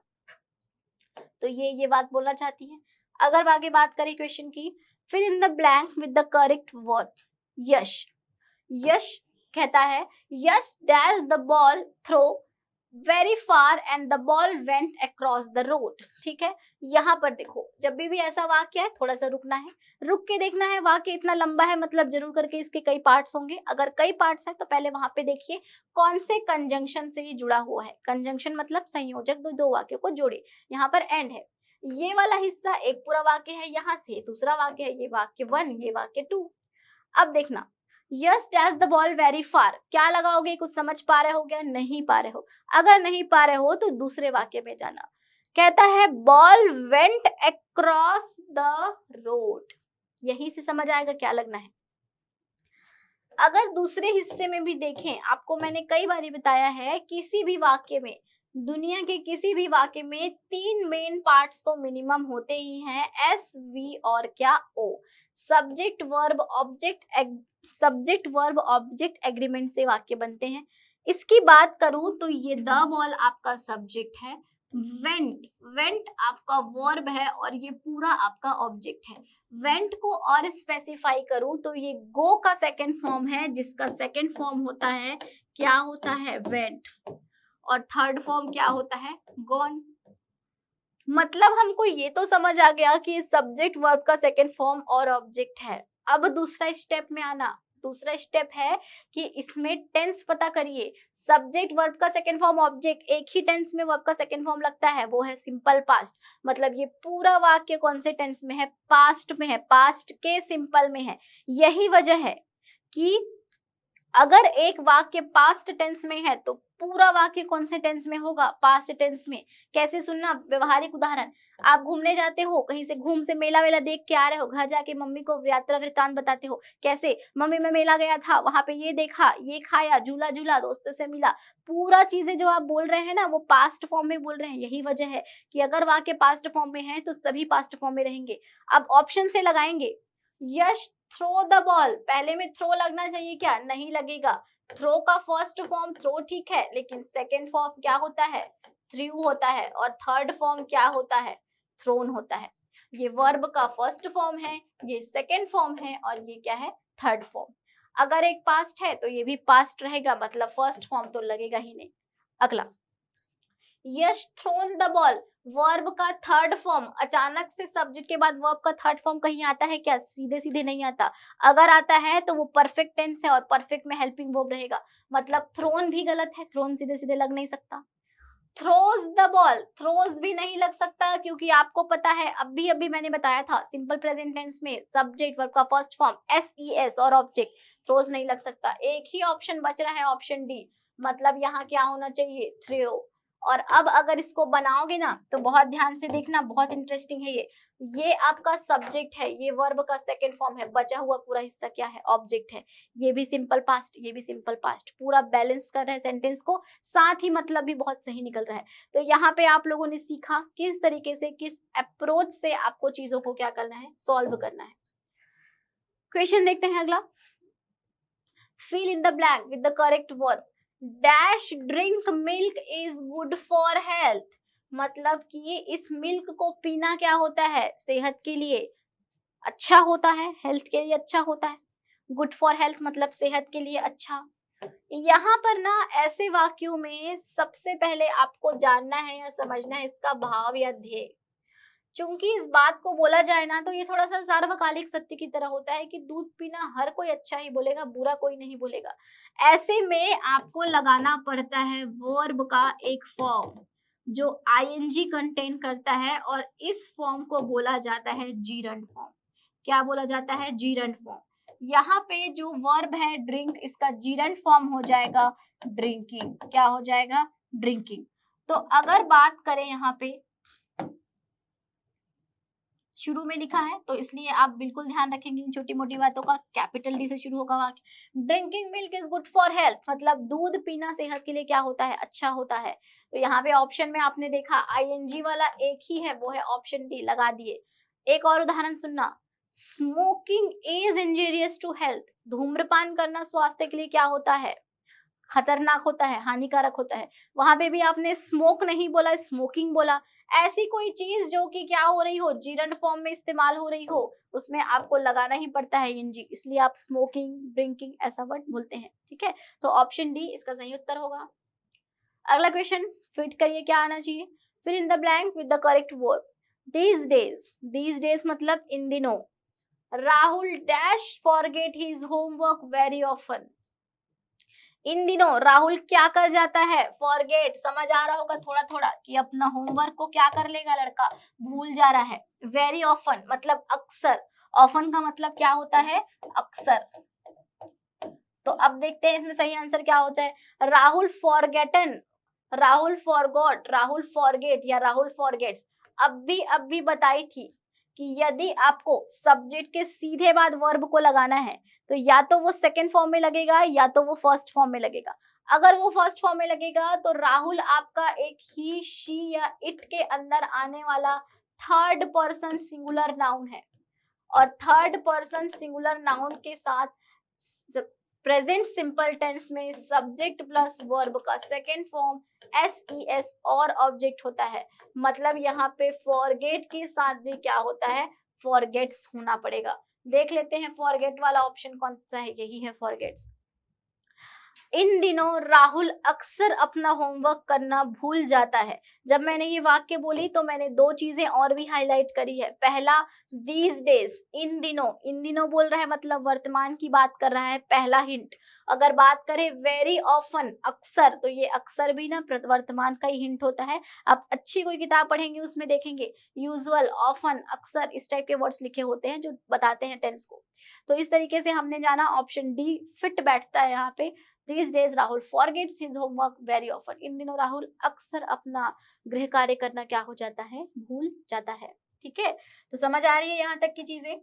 तो ये बात बोलना चाहती है। अगर आगे बात करें क्वेश्चन की, fill in the blank with the correct word, Yash. Yash कहता है, Yash dash the ball throw very far and the ball went across the road. ठीक है, यहाँ पर देखो जब भी ऐसा वाक्य है थोड़ा सा रुकना है, रुक के देखना है। वाक्य इतना लंबा है मतलब जरूर करके इसके कई पार्ट्स होंगे। अगर कई पार्ट्स है तो पहले वहां पे देखिए कौन से कंजंक्शन से ये जुड़ा हुआ है। कंजंक्शन मतलब संयोजक, दो वाक्यों को जोड़े। यहाँ पर एंड है, ये वाला हिस्सा एक पूरा वाक्य है, यहाँ से दूसरा वाक्य है, ये वाक्य 1, ये वाक्य 2। अब देखना, yes dash the ball very far, क्या लगाओगे, कुछ समझ पा रहे हो क्या, नहीं पा रहे हो। अगर नहीं पा रहे हो तो दूसरे वाक्य में जाना। कहता है ball went across the road, यहीं से समझ आएगा क्या लगना है। अगर दूसरे हिस्से में भी देखें, आपको मैंने कई बार बताया है, किसी भी वाक्य में, दुनिया के किसी भी वाक्य में 3 मेन पार्ट्स तो मिनिमम होते ही हैं, एस, वी और क्या, ओ। सब्जेक्ट वर्ब ऑब्जेक्ट एग्रीमेंट से वाक्य बनते हैं। इसकी बात करूं तो ये द बॉल आपका सब्जेक्ट है, वेंट आपका वर्ब है और ये पूरा आपका ऑब्जेक्ट है। वेंट को और स्पेसिफाई करूं तो ये गो का सेकंड फॉर्म है, जिसका सेकंड फॉर्म होता है, क्या होता है, वेंट, और थर्ड फॉर्म क्या होता है, गॉन। मतलब हमको ये तो समझ आ गया कि सब्जेक्ट वर्ब का सेकंड फॉर्म और ऑब्जेक्ट है। अब दूसरा स्टेप में आना, दूसरा स्टेप है कि इसमें टेंस पता करिए। सब्जेक्ट वर्ब का सेकंड फॉर्म ऑब्जेक्ट, एक ही टेंस में वर्ब का सेकंड फॉर्म लगता है, वो है सिंपल पास्ट। मतलब ये पूरा वाक्य कौन से टेंस में है, पास्ट में है, पास्ट के सिंपल में है। यही वजह है कि अगर एक वाक्य पास्ट टेंस में है तो पूरा वाक्य कौन से टेंस में होगा, पास्ट टेंस में। कैसे सुनना, व्यवहारिक उदाहरण, आप घूमने जाते हो, कहीं से घूम से मेला वेला देख के आ रहे हो, घर जाके मम्मी को यात्रा वृत्तांत बताते हो, कैसे मम्मी मैं मेला गया था, वहां पे ये देखा, ये खाया, झूला झूला, दोस्तों से मिला। पूरा चीजें जो आप बोल रहे हैं ना वो पास्ट फॉर्म में बोल रहे हैं। यही वजह है कि अगर वाक्य पास्ट फॉर्म में है तो सभी पास्ट फॉर्म में रहेंगे। अब ऑप्शन से लगाएंगे, यश थ्रो द बॉल, पहले में थ्रो लगना चाहिए क्या, नहीं लगेगा। थ्रो का फर्स्ट फॉर्म थ्रो ठीक है, लेकिन सेकेंड फॉर्म क्या होता है, थ्रू होता है, और थर्ड फॉर्म क्या होता है, थ्रोन होता है। ये वर्ब का फर्स्ट फॉर्म है, ये सेकेंड फॉर्म है, और ये क्या है, थर्ड फॉर्म। अगर एक पास्ट है तो ये भी पास्ट रहेगा, मतलब फर्स्ट फॉर्म तो लगेगा ही नहीं। अगला, यश थ्रोन द बॉल, वर्ब का थर्ड फॉर्म। अचानक से सब्जेक्ट के बाद वर्ब का थर्ड फॉर्म कहीं आता है क्या, सीधे सीधे नहीं आता। अगर आता है तो वो परफेक्ट टेंस है, और परफेक्ट में हेल्पिंग वर्ब रहेगा, मतलब थ्रोन भी गलत है, थ्रोन सीधे सीधे लग नहीं सकता। थ्रोज द बॉल, थ्रोज भी नहीं लग सकता, क्योंकि आपको पता है अभी मैंने बताया था सिंपल प्रेजेंट टेंस में सब्जेक्ट वर्ब का फर्स्ट फॉर्म एस और ऑब्जेक्ट, थ्रोज नहीं लग सकता। एक ही ऑप्शन बच रहा है, ऑप्शन डी, मतलब यहाँ क्या होना चाहिए, थ्रो। और अब अगर इसको बनाओगे ना तो बहुत ध्यान से देखना, बहुत इंटरेस्टिंग है ये आपका सब्जेक्ट है, ये वर्ब का सेकंड फॉर्म है, बचा हुआ पूरा हिस्सा क्या है, ऑब्जेक्ट है। ये भी सिंपल पास्ट, ये भी सिंपल पास्ट, पूरा बैलेंस कर रहे हैं सेंटेंस को, साथ ही मतलब भी बहुत सही निकल रहा है। तो यहाँ पे आप लोगों ने सीखा किस तरीके से, किस अप्रोच से आपको चीजों को क्या करना है, सॉल्व करना है। क्वेश्चन देखते हैं अगला, fill in the blank with the correct verb, dash drink milk is good for health, मतलब कि इस मिल्क को पीना क्या होता है, सेहत के लिए अच्छा होता है, हेल्थ के लिए अच्छा होता है। गुड फॉर हेल्थ मतलब सेहत के लिए अच्छा। यहाँ पर ना ऐसे वाक्यों में सबसे पहले आपको जानना है या समझना है इसका भाव या ध्येय। चूंकि इस बात को बोला जाए ना तो ये थोड़ा सा सार्वकालिक सत्य की तरह होता है कि दूध पीना हर कोई अच्छा ही बोलेगा, बुरा कोई नहीं बोलेगा। ऐसे में आपको लगाना पड़ता है वर्ब का एक फॉर्म जो आईएनजी कंटेन करता है, और इस फॉर्म को बोला जाता है जीरंड फॉर्म। क्या बोला जाता है, जीरंड फॉर्म। यहाँ पे जो वर्ब है ड्रिंक, इसका जीरंड फॉर्म हो जाएगा ड्रिंकिंग। क्या हो जाएगा, ड्रिंकिंग। तो अगर बात करें यहाँ पे शुरू में लिखा है तो इसलिए आप बिल्कुल ध्यान रखेंगे इन छोटी मोटी बातों का। कैपिटल डी से शुरू होगा वाक्य, drinking milk is good for health, मतलब दूध पीना सेहत के लिए क्या होता है, अच्छा होता है। तो यहाँ पे ऑप्शन में आपने देखा आईएनजी वाला एक ही है, वो है ऑप्शन डी, लगा दिए। एक और उदाहरण सुनना, smoking is injurious to health, धूम्रपान करना स्वास्थ्य के लिए क्या होता है, खतरनाक होता है, हानिकारक होता है। वहां पे भी आपने स्मोक नहीं बोला, स्मोकिंग बोला। ऐसी कोई चीज जो कि क्या हो रही हो, जीरंड फॉर्म में इस्तेमाल हो रही हो, उसमें आपको लगाना ही पड़ता है एनजी, इसलिए आप स्मोकिंग, ड्रिंकिंग ऐसा वर्ड बोलते हैं। ठीक है, तो ऑप्शन डी इसका सही उत्तर होगा। अगला क्वेश्चन फिट करिए, क्या आना चाहिए, fill in the blank with the correct verb. These days मतलब इन दिनों, Rahul dash forget his homework very often. इन दिनों राहुल क्या कर जाता है, फॉरगेट, समझ आ रहा होगा थोड़ा थोड़ा कि अपना होमवर्क को क्या कर लेगा लड़का, भूल जा रहा है। वेरी ऑफन मतलब अक्सर, ऑफन का मतलब क्या होता है, अक्सर। तो अब देखते हैं इसमें सही आंसर क्या होता है, Rahul forgotten, Rahul forgot, Rahul forget या राहुल फॉरगेट्स। अब भी बताई थी कि यदि आपको सब्जेक्ट के सीधे बाद वर्ब को लगाना है तो या तो वो सेकंड फॉर्म में लगेगा या तो वो फर्स्ट फॉर्म में लगेगा। अगर वो फर्स्ट फॉर्म में लगेगा तो राहुल आपका एक ही, शी या इट के अंदर आने वाला थर्ड पर्सन सिंगुलर नाउन है, और थर्ड पर्सन सिंगुलर नाउन के साथ प्रेजेंट सिंपल टेंस में सब्जेक्ट प्लस वर्ब का सेकेंड फॉर्म एस और ऑब्जेक्ट होता है। मतलब यहाँ पे फॉरगेट के साथ भी क्या होता है, फॉरगेट्स होना पड़ेगा। देख लेते हैं फॉरगेट वाला ऑप्शन कौन सा है, यही है फॉरगेट्स। इन दिनों राहुल अक्सर अपना होमवर्क करना भूल जाता है। जब मैंने ये वाक्य बोली तो मैंने दो चीजें और भी हाईलाइट करी है। पहला, दीज डेज, इन दिनों बोल रहा है मतलब वर्तमान की बात कर रहा है, पहला हिंट। अगर बात करें वेरी ऑफन, अक्सर, तो ये अक्सर भी ना वर्तमान का ही हिंट होता है। आप अच्छी कोई किताब पढ़ेंगे उसमें देखेंगे यूजुअल, ऑफन, अक्सर इस टाइप के वर्ड्स लिखे होते हैं जो बताते हैं टेंस को। तो इस तरीके से हमने जाना ऑप्शन डी फिट बैठता है यहाँ पे। These days Rahul forgets his homework very often. इन दिनों राहुल अक्सर अपना गृह कार्य करना क्या हो जाता है, भूल जाता है। ठीक है, तो समझ आ रही है यहाँ तक की चीजें।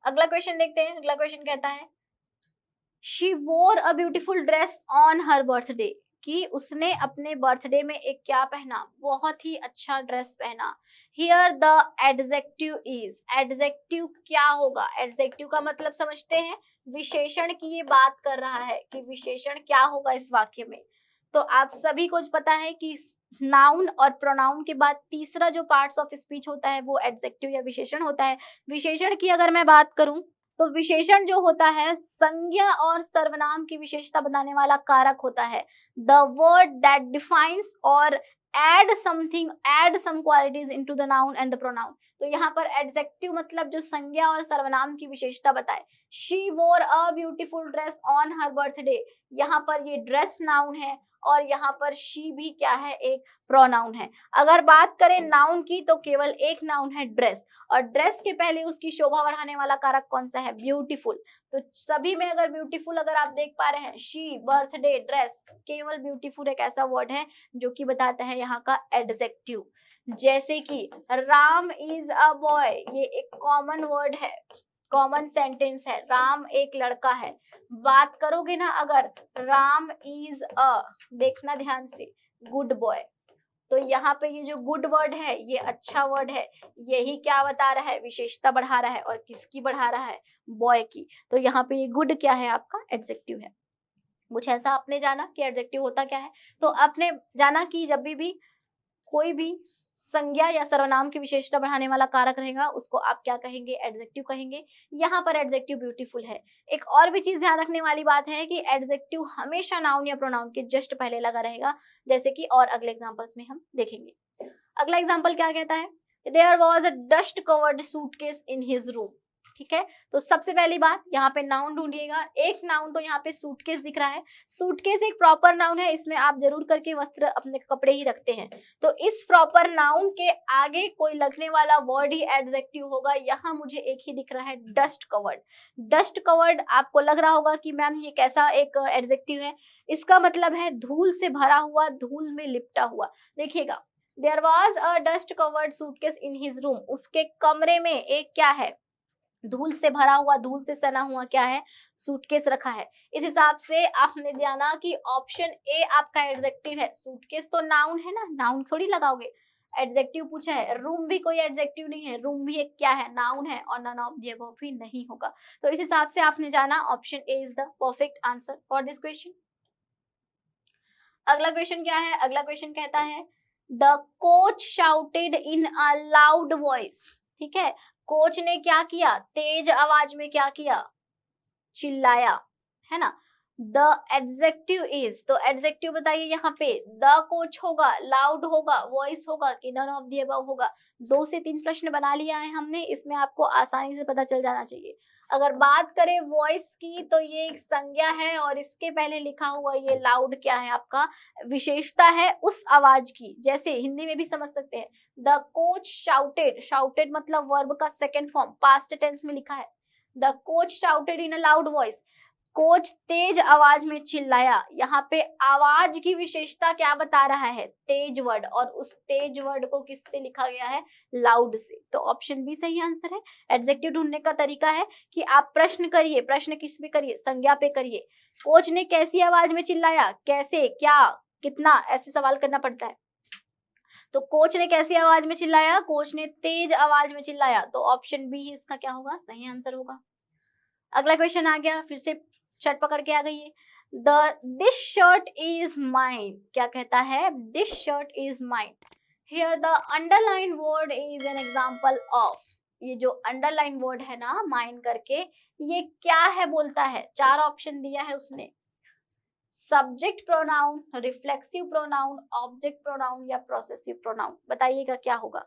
अगला क्वेश्चन देखते हैं। अगला क्वेश्चन कहता है शी वोर a beautiful dress on her birthday, कि उसने अपने बर्थडे में एक क्या पहना, बहुत ही अच्छा ड्रेस पहना। Here the adjective is, adjective क्या होगा, एडजेक्टिव का मतलब समझते हैं, विशेषण की ये बात कर रहा है कि विशेषण क्या होगा इस वाक्य में। तो आप सभी को पता है कि नाउन और प्रोनाउन के बाद तीसरा जो पार्ट्स ऑफ स्पीच होता है वो एडजेक्टिव या विशेषण होता है। विशेषण की अगर मैं बात करूं तो विशेषण जो होता है संज्ञा और सर्वनाम की विशेषता बताने वाला कारक होता है। द वर्ड दैट डिफाइंस और add something, add some qualities into the noun and the pronoun. तो यहाँ पर एडजेक्टिव मतलब जो संज्ञा और सर्वनाम की विशेषता बताए। शी वोर a beautiful dress on her birthday, यहाँ पर ये ड्रेस नाउन है और यहाँ पर शी भी क्या है, एक प्रोनाउन है। अगर बात करें नाउन की तो केवल एक नाउन है ड्रेस, और ड्रेस के पहले उसकी शोभा बढ़ाने वाला कारक कौन सा है, ब्यूटीफुल। तो सभी में अगर ब्यूटीफुल अगर आप देख पा रहे हैं, शी, बर्थडे, ड्रेस, केवल ब्यूटीफुल एक ऐसा वर्ड है जो कि बताता है यहाँ का एडजेक्टिव। जैसे कि राम इज अ बॉय, ये एक कॉमन वर्ड है, कॉमन सेंटेंस है, राम एक लड़का है। बात करोगे ना अगर राम इज अ, देखना ध्यान से, गुड बॉय, तो यहाँ पे ये जो गुड वर्ड है ये अच्छा वर्ड है, यही क्या बता रहा है, विशेषता बढ़ा रहा है, और किसकी बढ़ा रहा है, बॉय की। तो यहाँ पे ये गुड क्या है, आपका एडजेक्टिव है। कुछ ऐसा आपने जाना कि एडजेक्टिव होता क्या है। तो आपने जाना कि जब भी कोई भी संज्ञा या सर्वनाम की विशेषता बढ़ाने वाला कारक रहेगा उसको आप क्या कहेंगे, एडजेक्टिव कहेंगे। यहाँ पर एडजेक्टिव ब्यूटीफुल है। एक और भी चीज ध्यान रखने वाली बात है कि एडजेक्टिव हमेशा नाउन या प्रोनाउन के जस्ट पहले लगा रहेगा, जैसे कि और अगले एग्जांपल्स में हम देखेंगे। अगला एग्जांपल क्या कहता है, there was a dust covered suitcase in his room. ठीक है, तो सबसे पहली बात यहाँ पे नाउन ढूंढिएगा। एक नाउन तो यहाँ पे सूटकेस दिख रहा है। सूटकेस एक प्रॉपर नाउन है, इसमें आप जरूर करके वस्त्र, अपने कपड़े ही रखते हैं। तो इस प्रॉपर नाउन के आगे कोई लगने वाला वर्ड ही एडजेक्टिव होगा। यहाँ मुझे एक ही दिख रहा है, डस्ट कवर्ड। डस्ट कवर्ड आपको लग रहा होगा कि मैम ये कैसा एक एडजेक्टिव है। इसका मतलब है धूल से भरा हुआ, धूल में लिपटा हुआ। देखिएगा, there was a dust covered suitcase in his room, उसके कमरे में एक क्या है, धूल से भरा हुआ, धूल से सना हुआ क्या है, सूटकेस रखा है। इस हिसाब से आपने जाना कि ऑप्शन ए आपका एडजेक्टिव है। सूटकेस तो नाउन है ना, नाउन थोड़ी लगाओगे, एडजेक्टिव पूछा है। रूम भी कोई एडजेक्टिव नहीं है, रूम भी एक क्या है, नाउन है, और नन ऑफ द अबव भी नहीं होगा। तो इस हिसाब से आपने जाना option A is the perfect answer for this question. अगला क्वेश्चन क्या है, अगला क्वेश्चन कहता है the coach shouted in a loud voice. ठीक है, कोच ने क्या किया, तेज आवाज में क्या किया, चिल्लाया, है ना। द एडजेक्टिव इज, तो एडजेक्टिव बताइए यहाँ पे, द कोच होगा, लाउड होगा, वॉइस होगा, कि नन ऑफ द अबव होगा। 2 से 3 प्रश्न बना लिया है हमने, इसमें आपको आसानी से पता चल जाना चाहिए। अगर बात करें वॉइस की तो ये एक संज्ञा है, और इसके पहले लिखा हुआ ये लाउड क्या है, आपका विशेषता है उस आवाज की। जैसे हिंदी में भी समझ सकते हैं, द कोच शाउटेड, शाउटेड मतलब वर्ब का सेकेंड फॉर्म, पास्ट टेंस में लिखा है। The coach shouted in a loud voice, coach तेज आवाज में चिल्लाया। यहाँ पे आवाज की विशेषता क्या बता रहा है, तेज वर्ड, और उस तेज वर्ड को किससे लिखा गया है, लाउड से। तो ऑप्शन बी सही आंसर है। एडजेक्टिव ढूंढने का तरीका है कि आप प्रश्न करिए, प्रश्न किस पे करिए, संज्ञा पे करिए। कोच ने कैसी आवाज में चिल्लाया, कैसे, क्या, कितना, ऐसे सवाल करना पड़ता है। तो कोच ने कैसी आवाज में चिल्लाया, कोच ने तेज आवाज में चिल्लाया। तो ऑप्शन बी ही इसका क्या होगा, सही आंसर होगा। अगला क्वेश्चन आ गया, फिर से शर्ट पकड़ के आ गई है। दिस शर्ट इज माइन, क्या कहता है, this shirt is mine. Here the underline word is an example of. ये जो अंडरलाइन वर्ड है ना माइन करके, ये क्या है बोलता है, 4 ऑप्शन दिया है उसने, subject pronoun, reflexive pronoun, object pronoun या प्रोसेसिव प्रोनाउन। बताइएगा क्या होगा।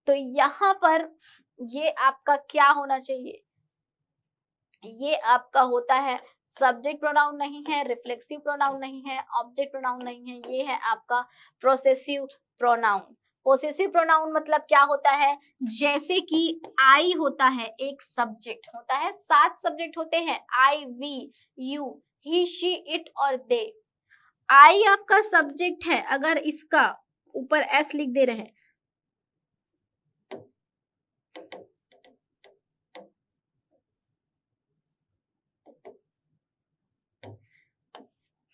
तो यहाँ पर ये आपका क्या होना चाहिए, ये आपका होता है सब्जेक्ट प्रोनाउन नहीं है, रिफ्लेक्सिव प्रोनाउन नहीं है, ऑब्जेक्ट प्रोनाउन नहीं है, ये है आपका प्रोसेसिव प्रोनाउन। पोसेसिव प्रोनाउन मतलब क्या होता है, जैसे कि आई होता है एक सब्जेक्ट होता है, 7 सब्जेक्ट होते हैं, I, we, you, he, she, it और दे। आई आपका सब्जेक्ट है, अगर इसका ऊपर एस लिख दे रहे हैं,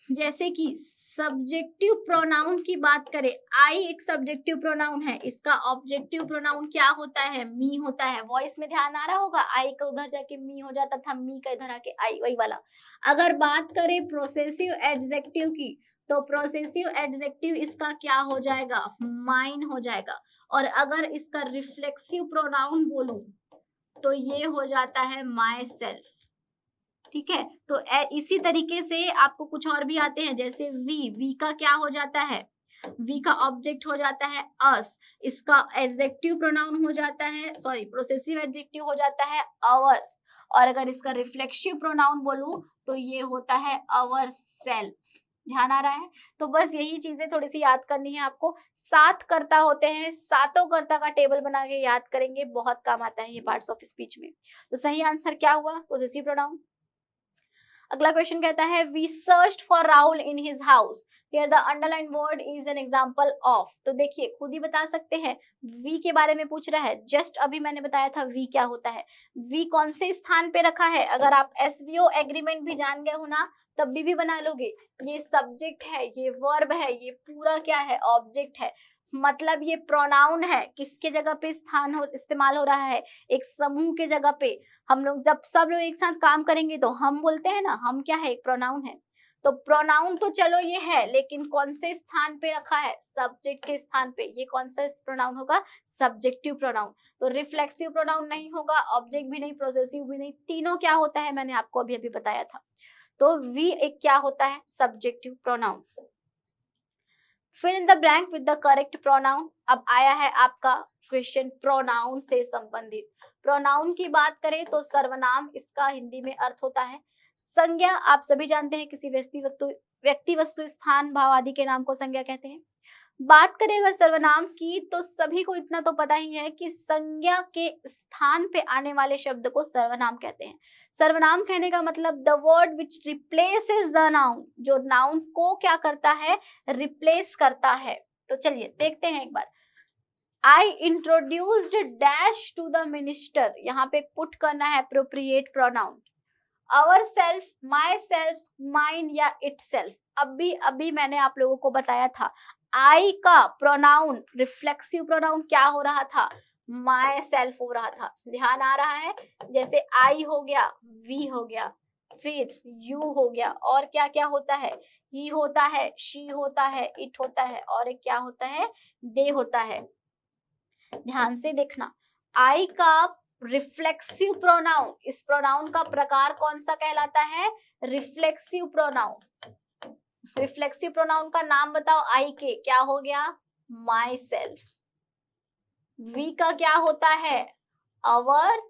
जैसे कि सब्जेक्टिव प्रोनाउन की बात करें, आई एक सब्जेक्टिव प्रोनाउन है, इसका ऑब्जेक्टिव प्रोनाउन क्या होता है, मी होता है। वॉइस में ध्यान आ रहा होगा, आई का उधर जाके मी हो जाता था, मी का इधर आके आई, वही वाला। अगर बात करें प्रोसेसिव एडजेक्टिव की, तो प्रोसेसिव एडजेक्टिव इसका क्या हो जाएगा, माइन हो जाएगा। और अगर इसका रिफ्लेक्सिव प्रोनाउन बोलूं तो ये हो जाता है माई सेल्फ। ठीक है, तो इसी तरीके से आपको कुछ और भी आते हैं, जैसे वी का क्या हो जाता है, वी का ऑब्जेक्ट हो जाता है अस, इसका एडजेक्टिव प्रोनाउन हो जाता है, सॉरी प्रोसेसिव एडजेक्टिव हो जाता है आवर्स। और अगर इसका रिफ्लेक्सिव प्रोनाउन बोलूं तो ये होता है आवर सेल्फ्स। ध्यान आ रहा है। तो बस यही चीजें थोड़ी सी याद करनी है आपको। 7 कर्ता होते हैं, 7 कर्ता का टेबल बना के याद करेंगे, बहुत काम आता है ये पार्ट्स ऑफ स्पीच में। तो सही आंसर क्या हुआ, पोसेसिव प्रोनाउन। अगला क्वेश्चन कहता है we searched for Rahul in his house, here the underline word is an example of. तो देखिए खुद ही बता सकते हैं, वी के बारे में पूछ रहा है, जस्ट अभी मैंने बताया था वी क्या होता है। वी कौन से स्थान पे रखा है, अगर आप एसवीओ एग्रीमेंट भी जान गए हो ना तब भी बना लोगे। ये सब्जेक्ट है, ये वर्ब है, ये पूरा क्या है, ऑब्जेक्ट है। मतलब ये प्रोनाउन है, किसके जगह पे स्थान हो इस्तेमाल हो रहा है, एक समूह के जगह पे। हम लोग जब सब लोग एक साथ काम करेंगे तो हम बोलते हैं ना, हम क्या है, एक प्रोनाउन है। तो प्रोनाउन तो चलो ये है, लेकिन कौन से स्थान पे रखा है, सब्जेक्ट के स्थान पे। ये कौन सा प्रोनाउन होगा, सब्जेक्टिव प्रोनाउन। तो रिफ्लेक्सिव प्रोनाउन नहीं होगा, ऑब्जेक्ट भी नहीं, प्रोसेसिव भी नहीं, तीनों क्या होता है मैंने आपको अभी अभी बताया था। तो वी एक क्या होता है, subjective pronoun. Fill in the blank with the correct pronoun. अब आया है आपका क्वेश्चन प्रोनाउन से संबंधित। प्रोनाउन की बात करें तो सर्वनाम इसका हिंदी में अर्थ होता है संज्ञा। आप सभी जानते हैं किसी व्यक्ति वस्तु स्थान भाव आदि के नाम को संज्ञा कहते हैं। बात करें अगर सर्वनाम की तो सभी को इतना तो पता ही है कि संज्ञा के स्थान पे आने वाले शब्द को सर्वनाम कहते हैं। सर्वनाम कहने का मतलब the word which replaces the noun, जो नाउन को क्या करता है, रिप्लेस करता है। तो चलिए देखते हैं एक बार। I introduced dash to the minister, यहाँ पे पुट करना है appropriate pronoun. Ourself, myself, mine या इट सेल्फ। अभी मैंने आप लोगों को बताया था आई का प्रोनाउन रिफ्लेक्सिव प्रोनाउन क्या हो रहा था, माई सेल्फ हो रहा था। ध्यान आ रहा है, जैसे आई हो गया, वी हो गया, फिर यू हो गया, और क्या क्या होता है, ही होता है, शी होता है, इट होता है, और एक क्या होता है, दे होता है। ध्यान से देखना, आई का रिफ्लेक्सिव प्रोनाउन, इस प्रोनाउन का प्रकार कौन सा कहलाता है, रिफ्लेक्सिव प्रोनाउन। रिफ्लेक्सिव प्रोनाउन का नाम बताओ आई के, क्या हो गया, माई सेल्फ। वी का क्या होता है, अवर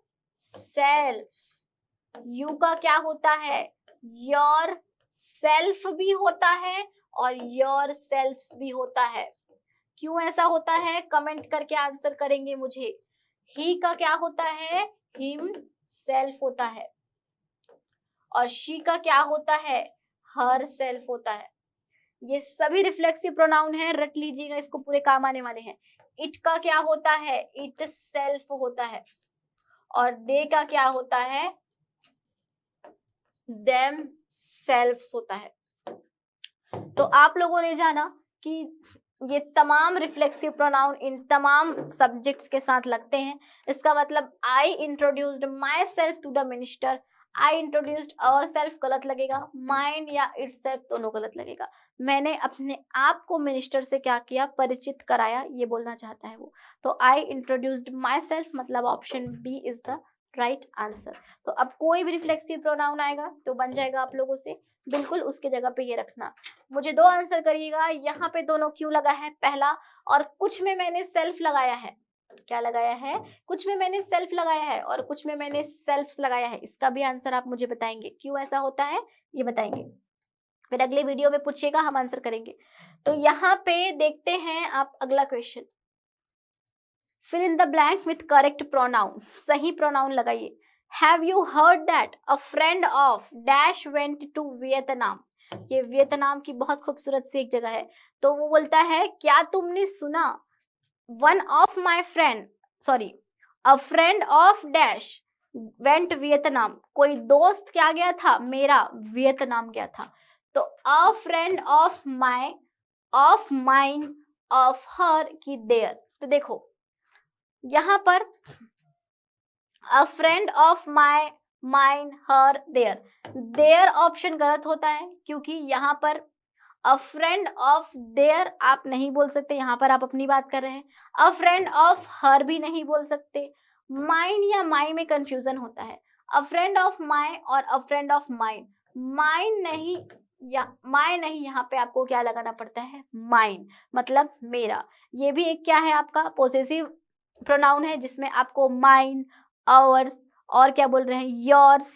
सेल्फ। यू का क्या होता है, योर सेल्फ भी होता है और योर सेल्फ्स भी होता है। क्यों ऐसा होता है, कमेंट करके आंसर करेंगे मुझे। ही का क्या होता है, हिम सेल्फ होता है, और शी का क्या होता है, हर सेल्फ होता है। ये सभी रिफ्लेक्सिव प्रोनाउन है, रट लीजिएगा, इसको पूरे काम आने वाले हैं। इट का क्या होता है, इट सेल्फ होता है, और दे का क्या होता है, देम सेल्फ्स होता है। तो आप लोगों ने जाना कि ये तमाम रिफ्लेक्सिव प्रोनाउन इन तमाम सब्जेक्ट्स के साथ लगते हैं। इसका मतलब I introduced myself to the minister, I introduced ourself गलत लगेगा, माइन या इट सेल्फ दोनों गलत लगेगा। मैंने अपने आप को मिनिस्टर से क्या किया, परिचित कराया, ये बोलना चाहता है वो। तो आई इंट्रोड्यूस्ड माई सेल्फ, मतलब option B is the right answer. तो अब कोई भी रिफ्लेक्सिव प्रोनाउन आएगा तो बन जाएगा आप लोगों से, बिल्कुल उसके जगह पे ये रखना। मुझे 2 आंसर करिएगा, यहाँ पे दोनों क्यों लगा है, पहला, और कुछ में मैंने सेल्फ लगाया है, क्या लगाया है, कुछ में मैंने सेल्फ लगाया है और कुछ में मैंने सेल्फ्स लगाया है, इसका भी आंसर आप मुझे बताएंगे क्यों ऐसा होता है, ये बताएंगे, फिर अगले वीडियो में पूछिएगा, हम आंसर करेंगे। तो यहाँ पे देखते हैं आप अगला question, fill in the blank with correct pronoun, सही प्रोनाउन लगाइए। Have you heard that a friend of dash went to Vietnam, ये वियतनाम की बहुत खूबसूरत सी एक जगह है। तो वो बोलता है क्या तुमने सुना, one of my friend, sorry, a friend of dash went Vietnam, कोई दोस्त क्या गया था, मेरा वियतनाम गया था। तो a friend of my, of mine, of her की देयर। तो देखो यहाँ पर a friend of my, mine, her, their, their option गलत होता है क्योंकि यहाँ पर अ फ्रेंड ऑफ देयर आप नहीं बोल सकते, यहाँ पर आप अपनी बात कर रहे हैं। अ फ्रेंड ऑफ हर भी नहीं बोल सकते, माइन या माई में कंफ्यूजन होता है। अ फ्रेंड ऑफ माई और अ फ्रेंड ऑफ माइन, माइन नहीं या माई नहीं, यहाँ पे आपको क्या लगाना पड़ता है, माइन, मतलब मेरा। ये भी एक क्या है आपका पोसेसिव प्रोनाउन है जिसमें आपको माइन, आवर्स और क्या बोल रहे हैं, योर्स,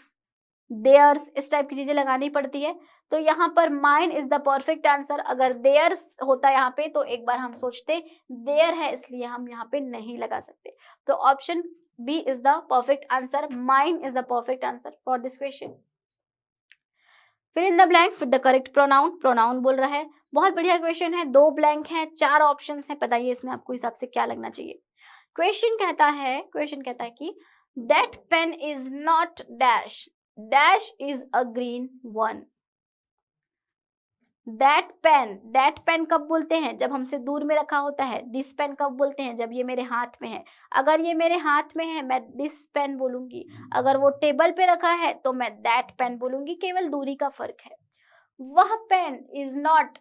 देयर्स, इस टाइप की चीजें लगानी पड़ती है। तो यहाँ पर mine is the perfect answer. अगर देयर्स होता यहाँ पे तो एक बार हम सोचते, देयर है इसलिए हम यहाँ पे नहीं लगा सकते। तो option B is the perfect answer, mine is the perfect answer for this question. फिर in the blank with the correct pronoun, pronoun बोल रहा है, बहुत बढ़िया क्वेश्चन है, 2 ब्लैंक है, 4 ऑप्शन है, बताइए इसमें आपको हिसाब से क्या लगना चाहिए। क्वेश्चन कहता है कि that pain is not dash, dash is a green one. That pain कब बोलते हैं, जब हमसे दूर में रखा होता है। दिस पेन कब बोलते हैं, जब ये मेरे हाथ में है। अगर ये मेरे हाथ में है मैं दिस पेन बोलूंगी, अगर वो टेबल पे रखा है तो मैं दैट पेन बोलूंगी, केवल दूरी का फर्क है। वह पेन इज नॉट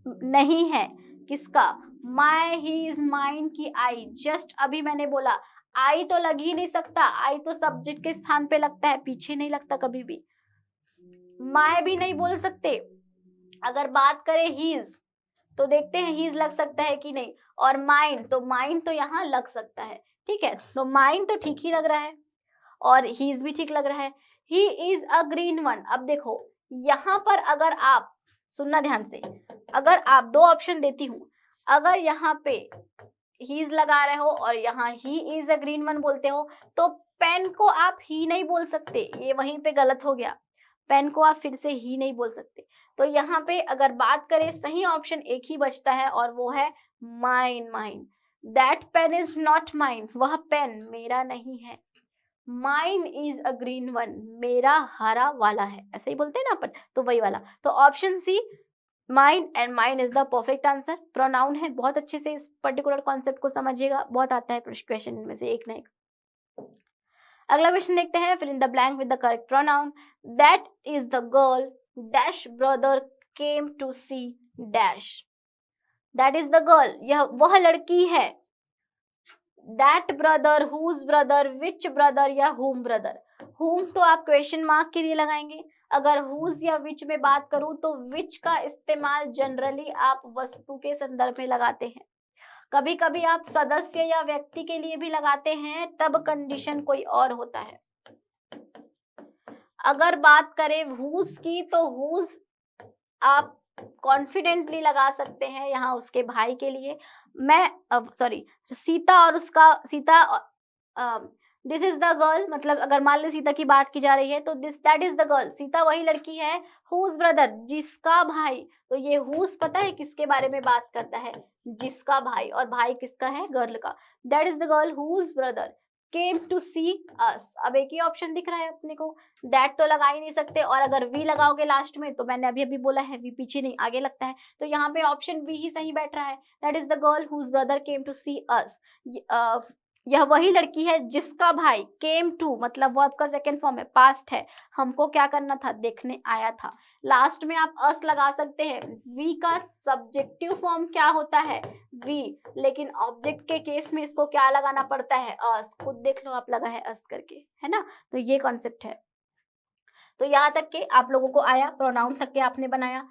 नहीं है, किसका, माई, ही इज माइन की आई। जस्ट अभी मैंने बोला आई तो लग ही नहीं सकता, आई तो सब्जेक्ट के स्थान पे लगता है, पीछे नहीं लगता कभी भी। माई भी नहीं बोल सकते। अगर बात करें हीज तो देखते हैं हीज लग सकता है कि नहीं, और माइन तो यहाँ लग सकता है, ठीक है। तो माइन तो ठीक ही लग रहा है और हीज भी ठीक लग रहा है। He is a green one. अब देखो यहाँ पर अगर आप सुनना ध्यान से, अगर आप 2 ऑप्शन देती हूँ, अगर यहाँ पे हीज लगा रहे हो और यहाँ he is a green one बोलते हो तो पेन को आप ही नहीं बोल सकते, ये वहीं पे गलत हो गया। पेन को आप फिर से ही नहीं बोल सकते। तो यहाँ पे अगर बात करें सही ऑप्शन एक ही बचता है और वो है mine, mine. That pain is not mine, वह पेन मेरा नहीं है। Mine is a green one, मेरा हरा वाला है, ऐसे ही बोलते हैं ना अपन, तो वही वाला। तो option C mine and mine is the perfect answer. Pronoun है, बहुत अच्छे से इस पर्टिकुलर कॉन्सेप्ट को समझिएगा, बहुत आता है क्वेश्चन में से एक ना एक। अगला क्वेश्चन देखते हैं, fill in the blank with the correct pronoun. That is the girl dash brother came to see dash. That is the girl, यह वह लड़की है। That brother, whose brother, which brother या हुम ब्रदर। हुम तो आप क्वेश्चन मार्क के लिए लगाएंगे, अगर हुज या विच में बात करूं तो विच का इस्तेमाल जनरली आप वस्तु के संदर्भ में लगाते हैं, कभी कभी आप सदस्य या व्यक्ति के लिए भी लगाते हैं, तब कंडीशन कोई और होता है। अगर बात करें हुज की तो हुज आप कॉन्फिडेंटली लगा सकते हैं यहाँ उसके भाई के लिए। मैं सॉरी, सीता और उसका, Sita this is the girl, मतलब अगर मान लो सीता की बात की जा रही है तो this that is the girl, Sita वही लड़की है। हुज ब्रदर, जिसका भाई, तो ये हुज पता है किसके बारे में बात करता है, जिसका भाई, और भाई किसका है, गर्ल का। That is the girl whose brother came to see us. अब एक ही ऑप्शन दिख रहा है अपने को, दैट तो लगा ही नहीं सकते, और अगर वी लगाओगे लास्ट में तो मैंने अभी अभी बोला है वी पीछे नहीं आगे लगता है, तो यहाँ पे ऑप्शन बी ही सही बैठ रहा है। That is the girl whose brother came to see us. यह वही लड़की है जिसका भाई केम टू, मतलब वर्ब का सेकेंड फॉर्म है, पास्ट है, हमको क्या करना था, देखने आया था। लास्ट में आप अस लगा सकते हैं। वी का सब्जेक्टिव फॉर्म क्या होता है, वी, लेकिन ऑब्जेक्ट के केस में इसको क्या लगाना पड़ता है, अस। खुद देख लो, आप लगा है अस करके, है ना। तो ये कॉन्सेप्ट है। तो यहाँ तक के आप लोगों को आया, प्रोनाउन तक के आपने बनाया।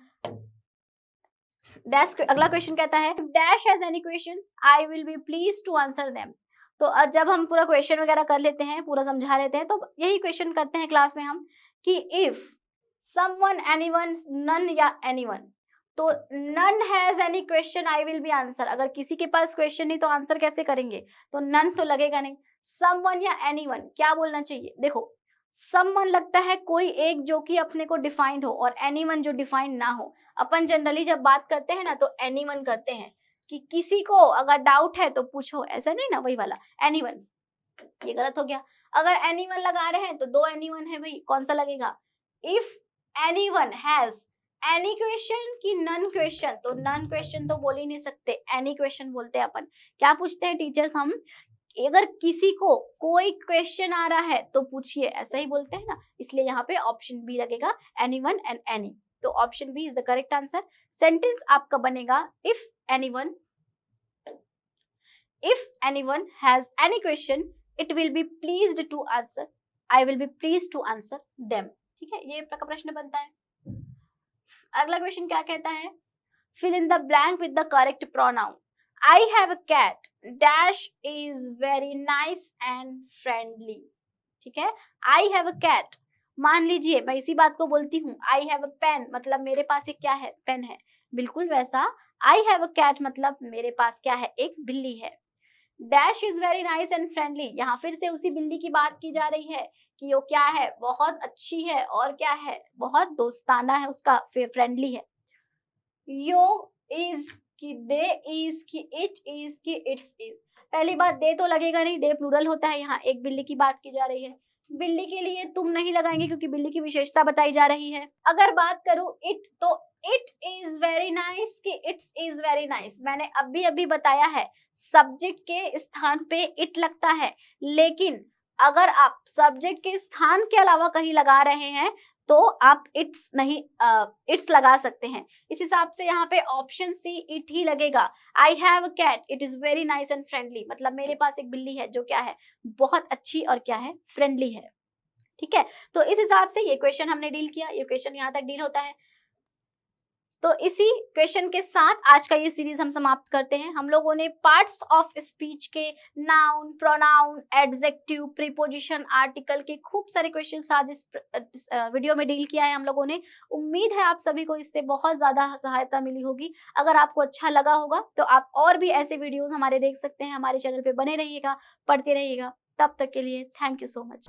डैश, अगला क्वेश्चन कहता है dash has any question I will be please to answer them. तो जब हम पूरा क्वेश्चन वगैरह कर लेते हैं, पूरा समझा लेते हैं, तो यही क्वेश्चन करते हैं क्लास में हम कि इफ समवन, एनीवन, नन या एनीवन, तो none has any question I will be answer. अगर किसी के पास क्वेश्चन नहीं तो आंसर कैसे करेंगे, तो नन तो लगेगा नहीं। समवन या एनीवन क्या बोलना चाहिए, देखो समवन लगता है कोई एक जो कि अपने को डिफाइंड हो, और एनीवन जो डिफाइंड ना हो। अपन जनरली जब बात करते हैं ना तो एनीवन करते हैं कि किसी को अगर डाउट है तो पूछो, ऐसा नहीं ना, वही वाला एनीवन। ये गलत हो गया। अगर एनीवन लगा रहे हैं तो दो एनीवन है भाई, कौन सा लगेगा, if anyone has any question की नन क्वेश्चन, तो नन क्वेश्चन तो बोल ही नहीं सकते, एनी क्वेश्चन बोलते हैं अपन। क्या पूछते हैं टीचर्स हम, अगर किसी को कोई क्वेश्चन आ रहा है तो पूछिए, ऐसा ही बोलते हैं ना, इसलिए यहाँ पे ऑप्शन बी लगेगा, एनीवन एंड एनी। तो option B is the correct answer. Sentence आपका बनेगा if anyone has any question it will be pleased to answer, I will be pleased to answer them. ठीक है, ये प्रश्न बनता है। अगला क्वेश्चन क्या कहता है, fill in the blank with the correct pronoun. I have a cat dash is very nice and friendly। ठीक है, I have a cat, मान लीजिए मैं इसी बात को बोलती हूँ I have a pen, मतलब मेरे पास एक क्या है, पेन है। बिल्कुल वैसा I have a cat मतलब मेरे पास क्या है, एक बिल्ली है। Dash is very nice and friendly, यहाँ फिर से उसी बिल्ली की बात की जा रही है कि वो क्या है, बहुत अच्छी है, और क्या है, बहुत दोस्ताना है, उसका फ्रेंडली है। यो इज कि दे इज कि इट इज कि इट्स इज, पहली बात दे तो लगेगा नहीं, दे प्लूरल होता है, यहाँ एक बिल्ली की बात की जा रही है। बिल्ली के लिए तुम नहीं लगाएंगे क्योंकि बिल्ली की विशेषता बताई जा रही है। अगर बात करूं इट, तो इट इज वेरी नाइस कि इट्स इज वेरी नाइस, मैंने अभी बताया है सब्जेक्ट के स्थान पे इट लगता है, लेकिन अगर आप सब्जेक्ट के स्थान के अलावा कहीं लगा रहे हैं तो आप इट्स नहीं इट्स लगा सकते हैं। इस हिसाब से यहाँ पे ऑप्शन सी इट ही लगेगा। I have a cat it is very nice and friendly, मतलब मेरे पास एक बिल्ली है जो क्या है, बहुत अच्छी और क्या है, फ्रेंडली है। ठीक है, तो इस हिसाब से ये क्वेश्चन हमने डील किया, ये क्वेश्चन यहाँ तक डील होता है। तो इसी क्वेश्चन के साथ आज का ये सीरीज हम समाप्त करते हैं। हम लोगों ने पार्ट्स ऑफ स्पीच के noun, pronoun, adjective, preposition, article के खूब सारे क्वेश्चंस आज इस वीडियो में डील किया है हम लोगों ने। उम्मीद है आप सभी को इससे बहुत ज्यादा सहायता मिली होगी। अगर आपको अच्छा लगा होगा तो आप और भी ऐसे वीडियोज हमारे देख सकते हैं, हमारे चैनल पे बने रहिएगा, पढ़ते रहिएगा। तब तक के लिए थैंक यू सो मच।